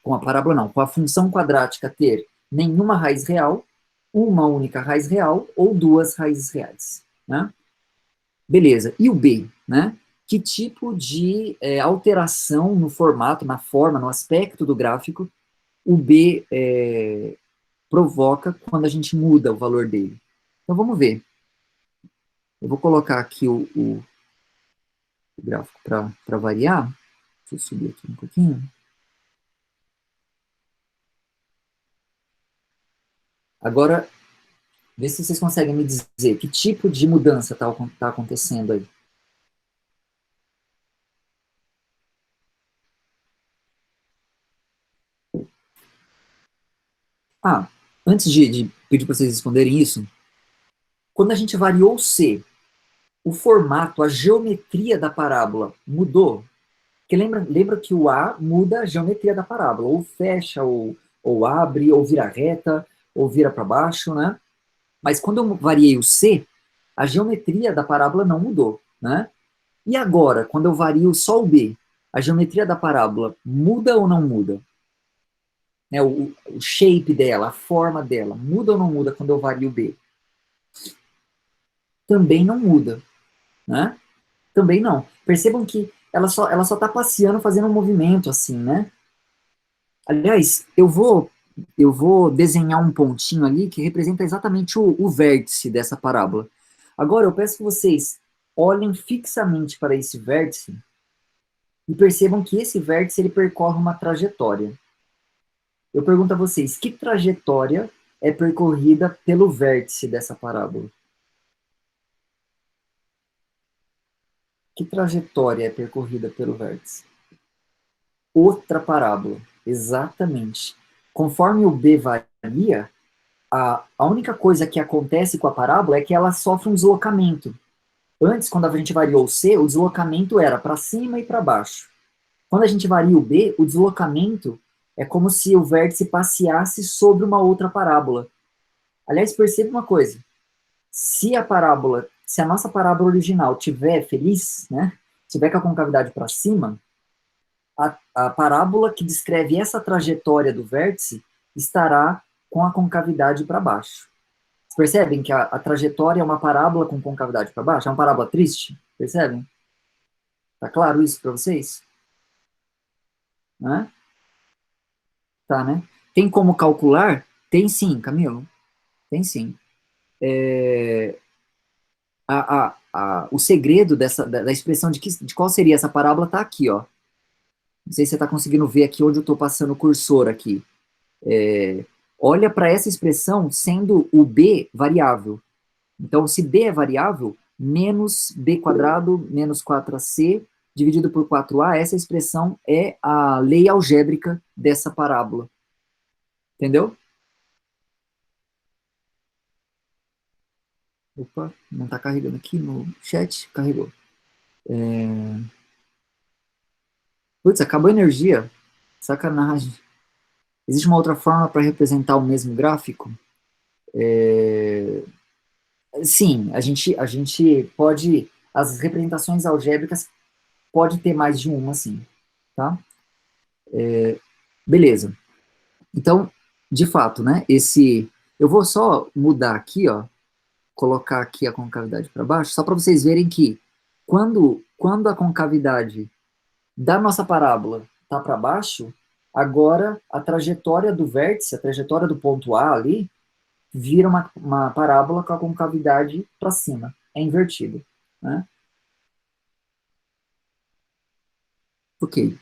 com a função quadrática ter nenhuma raiz real, uma única raiz real ou duas raízes reais. Né? Beleza, e o B? Né? Que tipo de alteração no formato, na forma, no aspecto do gráfico o B provoca quando a gente muda o valor dele? Então vamos ver. Eu vou colocar aqui o gráfico para variar. Deixa eu subir aqui um pouquinho. Agora, vê se vocês conseguem me dizer que tipo de mudança está acontecendo aí. Ah, antes de pedir para vocês responderem isso, quando a gente variou o C, o formato, a geometria da parábola mudou? Porque lembra que o A muda a geometria da parábola, ou fecha, ou abre, ou vira reta, ou vira para baixo, né? Mas quando eu variei o C, a geometria da parábola não mudou, né? E agora, quando eu vario só o B, a geometria da parábola muda ou não muda? Né, o shape dela, a forma dela, muda ou não muda quando eu vario o B? Também não muda, né? Também não. Percebam que ela só tá passeando, fazendo um movimento assim, né? Aliás, eu vou desenhar um pontinho ali que representa exatamente o vértice dessa parábola. Agora, eu peço que vocês olhem fixamente para esse vértice e percebam que esse vértice ele percorre uma trajetória. Eu pergunto a vocês, que trajetória é percorrida pelo vértice dessa parábola? Que trajetória é percorrida pelo vértice? Outra parábola, exatamente. Conforme o B varia, a única coisa que acontece com a parábola é que ela sofre um deslocamento. Antes, quando a gente variou o C, o deslocamento era para cima e para baixo. Quando a gente varia o B, o deslocamento é como se o vértice passeasse sobre uma outra parábola. Aliás, perceba uma coisa. Se a nossa parábola original tiver feliz, né, tiver com a concavidade para cima, a parábola que descreve essa trajetória do vértice estará com a concavidade para baixo. Vocês percebem que a trajetória é uma parábola com concavidade para baixo? É uma parábola triste? Percebem? Tá claro isso para vocês? Né? Tá, né? Tem como calcular? Tem sim, Camilo. Tem sim. O segredo da expressão de qual seria essa parábola está aqui, ó. Não sei se você está conseguindo ver aqui onde eu estou passando o cursor aqui. Olha para essa expressão sendo o b variável. Então, se b é variável, menos b quadrado menos 4ac dividido por 4a, essa expressão é a lei algébrica dessa parábola. Entendeu? Opa, não está carregando aqui no chat? Carregou. Putz, acabou a energia. Sacanagem. Existe uma outra forma para representar o mesmo gráfico? Sim, a gente pode... As representações algébricas pode ter mais de uma, sim. Tá? Beleza. Então, de fato, né? Eu vou só mudar aqui, ó. Colocar aqui a concavidade para baixo, só para vocês verem que quando a concavidade da nossa parábola está para baixo, agora a trajetória do vértice, a trajetória do ponto A ali, vira uma parábola com a concavidade para cima. É invertido. Né? Ok.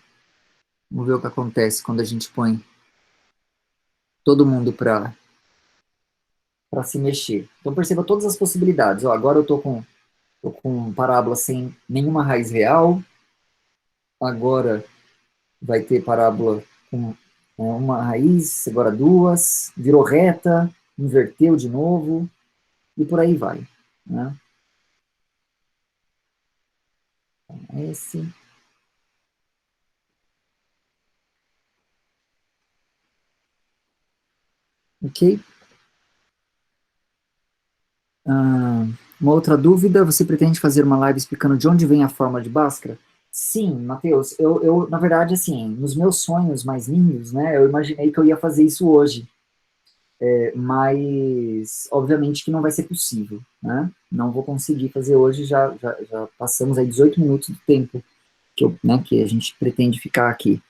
Vamos ver o que acontece quando a gente põe todo mundo para se mexer. Então perceba todas as possibilidades. Ó, agora eu estou com parábola sem nenhuma raiz real. Agora vai ter parábola com uma raiz, agora duas, virou reta, inverteu de novo, e por aí vai. Né? Esse. Ok? Uma outra dúvida, você pretende fazer uma live explicando de onde vem a forma de Bhaskara? Sim, Matheus, na verdade, assim, nos meus sonhos mais lindos, né, eu imaginei que eu ia fazer isso hoje, mas obviamente que não vai ser possível, né? Não vou conseguir fazer hoje, já passamos aí 18 minutos do tempo que a gente pretende ficar aqui.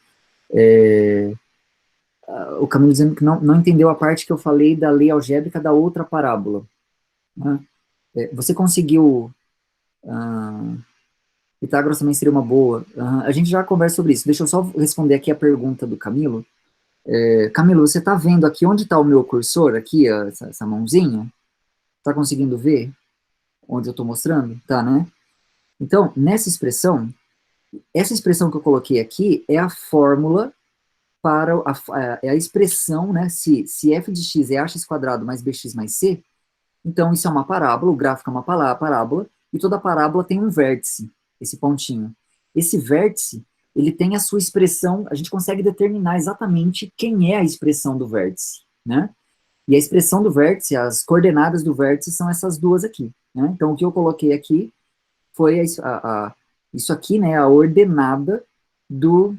O Camilo dizendo que não entendeu a parte que eu falei da lei algébrica da outra parábola. Né? Você conseguiu... Pitágoras também seria uma boa. A gente já conversa sobre isso. Deixa eu só responder aqui a pergunta do Camilo. Camilo, você está vendo aqui onde está o meu cursor, aqui, essa mãozinha? Está conseguindo ver onde eu estou mostrando? Tá, né? Então, essa expressão que eu coloquei aqui é a fórmula para a expressão, né? Se f de x é ax quadrado mais bx mais c, então isso é uma parábola, o gráfico é uma parábola, e toda parábola tem um vértice, esse pontinho. Esse vértice, ele tem a sua expressão, a gente consegue determinar exatamente quem é a expressão do vértice, né? E a expressão do vértice, as coordenadas do vértice são essas duas aqui, né? Então, o que eu coloquei aqui foi isso aqui, né? A ordenada do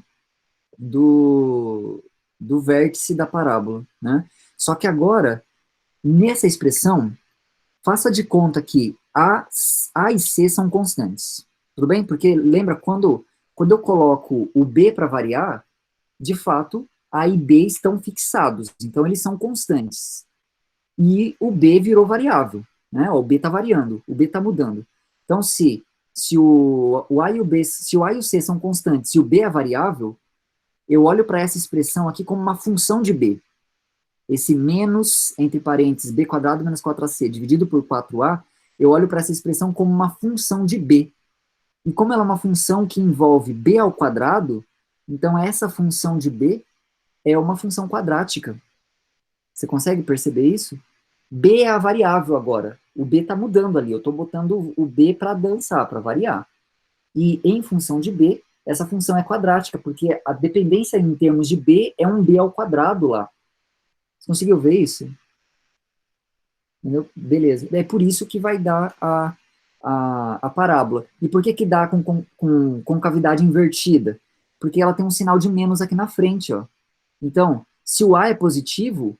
vértice da parábola, né? Só que agora, nessa expressão, faça de conta que A e C são constantes, tudo bem? Porque lembra, quando eu coloco o B para variar, de fato, A e B estão fixados, então eles são constantes. E o B virou variável, né? O B está variando, o B está mudando. Então, se o A e o C são constantes e o B é variável, eu olho para essa expressão aqui como uma função de B. Esse menos, entre parênteses, b quadrado menos 4ac dividido por 4a, eu olho para essa expressão como uma função de b. E como ela é uma função que envolve b ao quadrado, então essa função de b é uma função quadrática. Você consegue perceber isso? B é a variável agora. o B está mudando ali, eu estou botando o B para dançar, para variar. E em função de B, essa função é quadrática, porque a dependência em termos de B é um B ao quadrado lá. Você conseguiu ver isso? Entendeu? Beleza. É por isso que vai dar a parábola. E por que que dá com concavidade invertida? Porque ela tem um sinal de menos aqui na frente, ó. Então, se o A é positivo,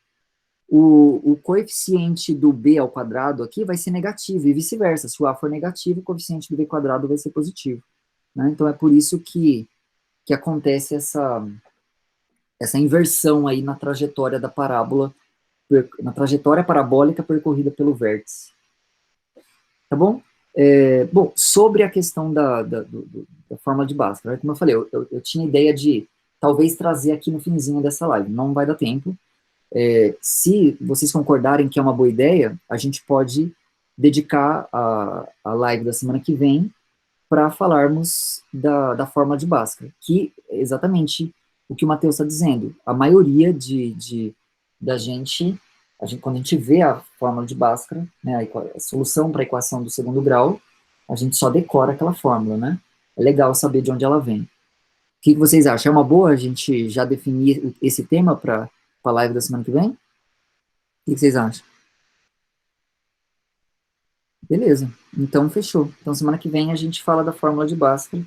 o coeficiente do B ao quadrado aqui vai ser negativo, e vice-versa. Se o A for negativo, o coeficiente do B quadrado vai ser positivo. Né? Então, é por isso que acontece essa inversão aí na trajetória da parábola, na trajetória parabólica percorrida pelo vértice. Tá bom? Bom, sobre a questão da fórmula de Bhaskara, como eu falei, eu tinha ideia de talvez trazer aqui no finzinho dessa live, não vai dar tempo. Se vocês concordarem que é uma boa ideia, a gente pode dedicar a live da semana que vem para falarmos da fórmula de Bhaskara, que é exatamente o que o Matheus está dizendo. A maioria da gente, quando a gente vê a fórmula de Bhaskara, né, a solução para a equação do segundo grau, a gente só decora aquela fórmula, né? É legal saber de onde ela vem. O que vocês acham? É uma boa a gente já definir esse tema para a live da semana que vem? O que vocês acham? Beleza, então fechou. Então semana que vem a gente fala da fórmula de Bhaskara.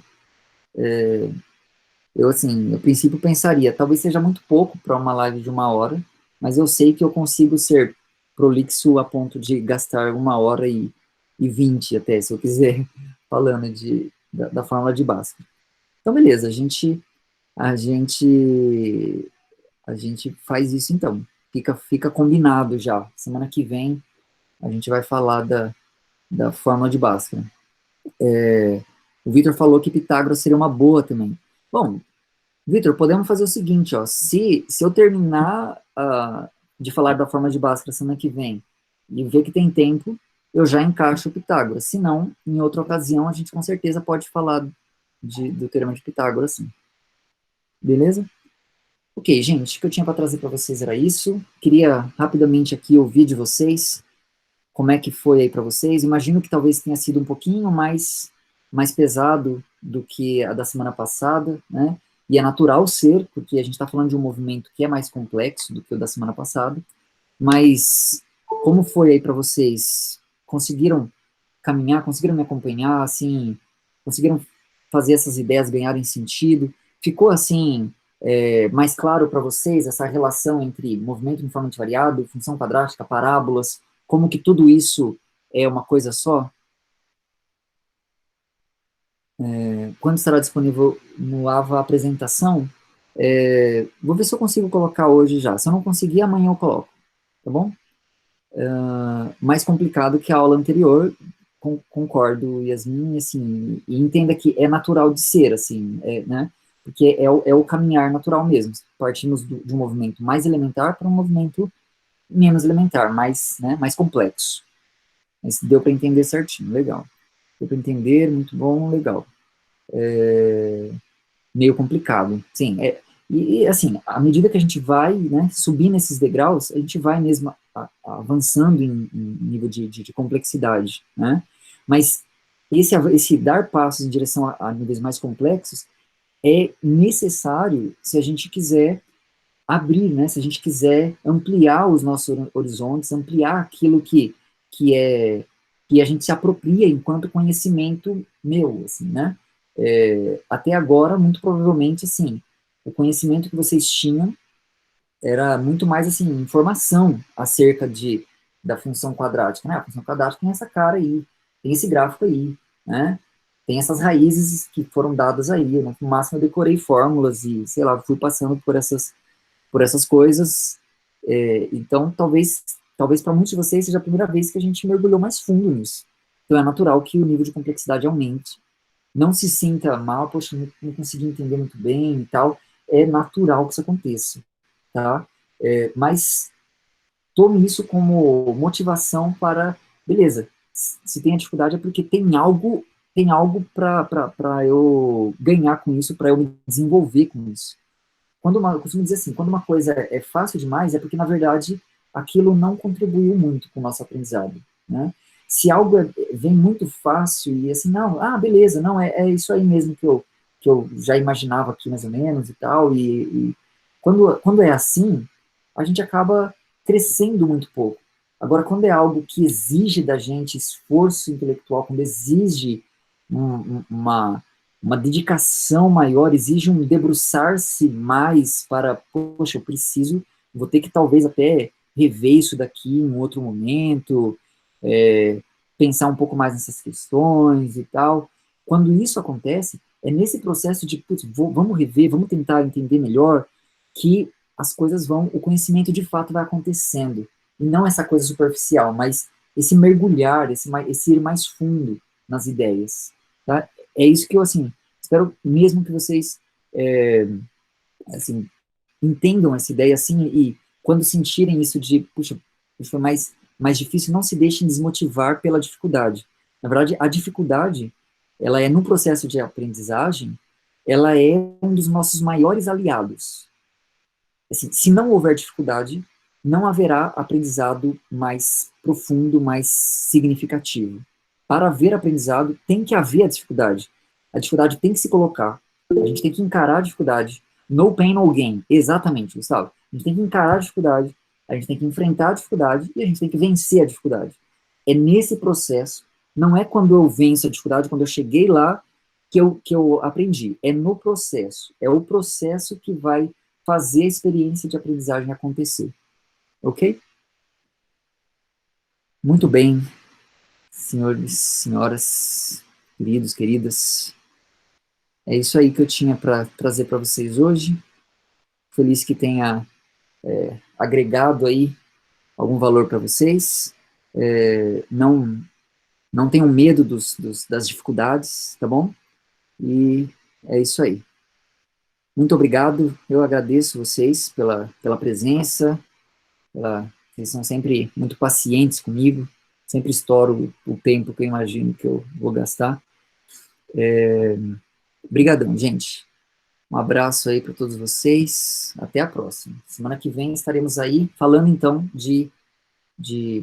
Eu, assim, a princípio pensaria, talvez seja muito pouco para uma live de 1 hora, mas eu sei que eu consigo ser prolixo a ponto de gastar 1 hora e 20 até, se eu quiser, falando da fórmula de Bhaskara. Então, beleza, a gente, a gente faz isso então. Fica combinado já. Semana que vem a gente vai falar da fórmula de Bhaskara. O Vitor falou que Pitágoras seria uma boa também. Bom, Vitor, podemos fazer o seguinte, ó, se eu terminar de falar da forma de Bhaskara semana que vem e ver que tem tempo, eu já encaixo o Pitágoras. Se não, em outra ocasião, a gente com certeza pode falar do Teorema de Pitágoras, sim. Beleza? Ok, gente, o que eu tinha para trazer para vocês era isso. Queria rapidamente aqui ouvir de vocês como é que foi aí para vocês. Imagino que talvez tenha sido um pouquinho mais pesado do que a da semana passada, né? E é natural ser, porque a gente está falando de um movimento que é mais complexo do que o da semana passada. Mas como foi aí para vocês? Conseguiram caminhar? Conseguiram me acompanhar? Assim, conseguiram fazer essas ideias ganharem sentido? Ficou assim mais claro para vocês essa relação entre movimento uniformemente variado, função quadrática, parábolas? Como que tudo isso é uma coisa só? Quando estará disponível no AVA a apresentação? Vou ver se eu consigo colocar hoje já. Se eu não conseguir, amanhã eu coloco, tá bom? Mais complicado que a aula anterior, concordo, Yasmin, assim, e entenda que é natural de ser, assim, né? Porque é o caminhar natural mesmo. Partimos de um movimento mais elementar para um movimento menos elementar, né, mais complexo. Mas deu para entender certinho, legal. Deu para entender, muito bom, legal. Meio complicado, sim. E, assim, à medida que a gente vai, né, subindo esses degraus, a gente vai mesmo avançando em nível de complexidade, né? Mas esse dar passos em direção a níveis mais complexos é necessário se a gente quiser abrir, né? Se a gente quiser ampliar os nossos horizontes, ampliar aquilo que a gente se apropria enquanto conhecimento meu, assim, né? Até agora, muito provavelmente, assim, o conhecimento que vocês tinham era muito mais, assim, informação acerca da função quadrática, né? A função quadrática tem essa cara aí, tem esse gráfico aí, né? Tem essas raízes que foram dadas aí, né? No máximo eu decorei fórmulas e, sei lá, fui passando por essas coisas. Então, talvez para muitos de vocês seja a primeira vez que a gente mergulhou mais fundo nisso. Então, é natural que o nível de complexidade aumente. Não se sinta mal, poxa, não consegui entender muito bem e tal. É natural que isso aconteça, tá? Mas tome isso como motivação para, beleza, se tem a dificuldade é porque tem algo para eu ganhar com isso, para eu me desenvolver com isso. Eu costumo dizer assim, quando uma coisa é fácil demais, é porque, na verdade, aquilo não contribuiu muito com o nosso aprendizado, né? se algo vem muito fácil e assim, não, beleza, não, é isso aí mesmo que eu já imaginava aqui mais ou menos e tal, e quando é assim, a gente acaba crescendo muito pouco. Agora, quando é algo que exige da gente esforço intelectual, quando exige uma dedicação maior, exige um debruçar-se mais para, poxa, eu preciso, vou ter que talvez até rever isso daqui em outro momento, pensar um pouco mais nessas questões e tal. Quando isso acontece, é nesse processo de, putz, vamos rever, vamos tentar entender melhor, que as coisas vão, o conhecimento de fato vai acontecendo. E não essa coisa superficial, mas esse mergulhar, esse ir mais fundo nas ideias. Tá? É isso que eu, assim, espero mesmo que vocês, assim, entendam essa ideia, assim, e quando sentirem isso de, puxa, foi mais difícil, não se deixem desmotivar pela dificuldade. Na verdade, a dificuldade, ela é, no processo de aprendizagem, ela é um dos nossos maiores aliados. Assim, se não houver dificuldade, não haverá aprendizado mais profundo, mais significativo. Para haver aprendizado, tem que haver a dificuldade. A dificuldade tem que se colocar. A gente tem que encarar a dificuldade. No pain, no gain. Exatamente, Gustavo. A gente tem que encarar a dificuldade, a gente tem que enfrentar a dificuldade e a gente tem que vencer a dificuldade. É nesse processo, não é quando eu venço a dificuldade, quando eu cheguei lá, que eu aprendi. É no processo. É o processo que vai fazer a experiência de aprendizagem acontecer. Ok? Muito bem, senhores, senhoras, queridos, queridas. É isso aí que eu tinha para trazer para vocês hoje. Feliz que tenha agregado aí algum valor para vocês. Não tenham medo das dificuldades, tá bom? E é isso aí. Muito obrigado, eu agradeço vocês pela presença, vocês são sempre muito pacientes comigo, sempre estouro o tempo que eu imagino que eu vou gastar. Obrigadão, gente. Um abraço aí para todos vocês. Até a próxima. Semana que vem estaremos aí falando então de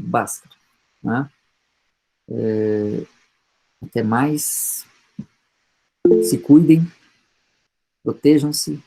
Bhaskara, né? Até mais. Se cuidem, protejam-se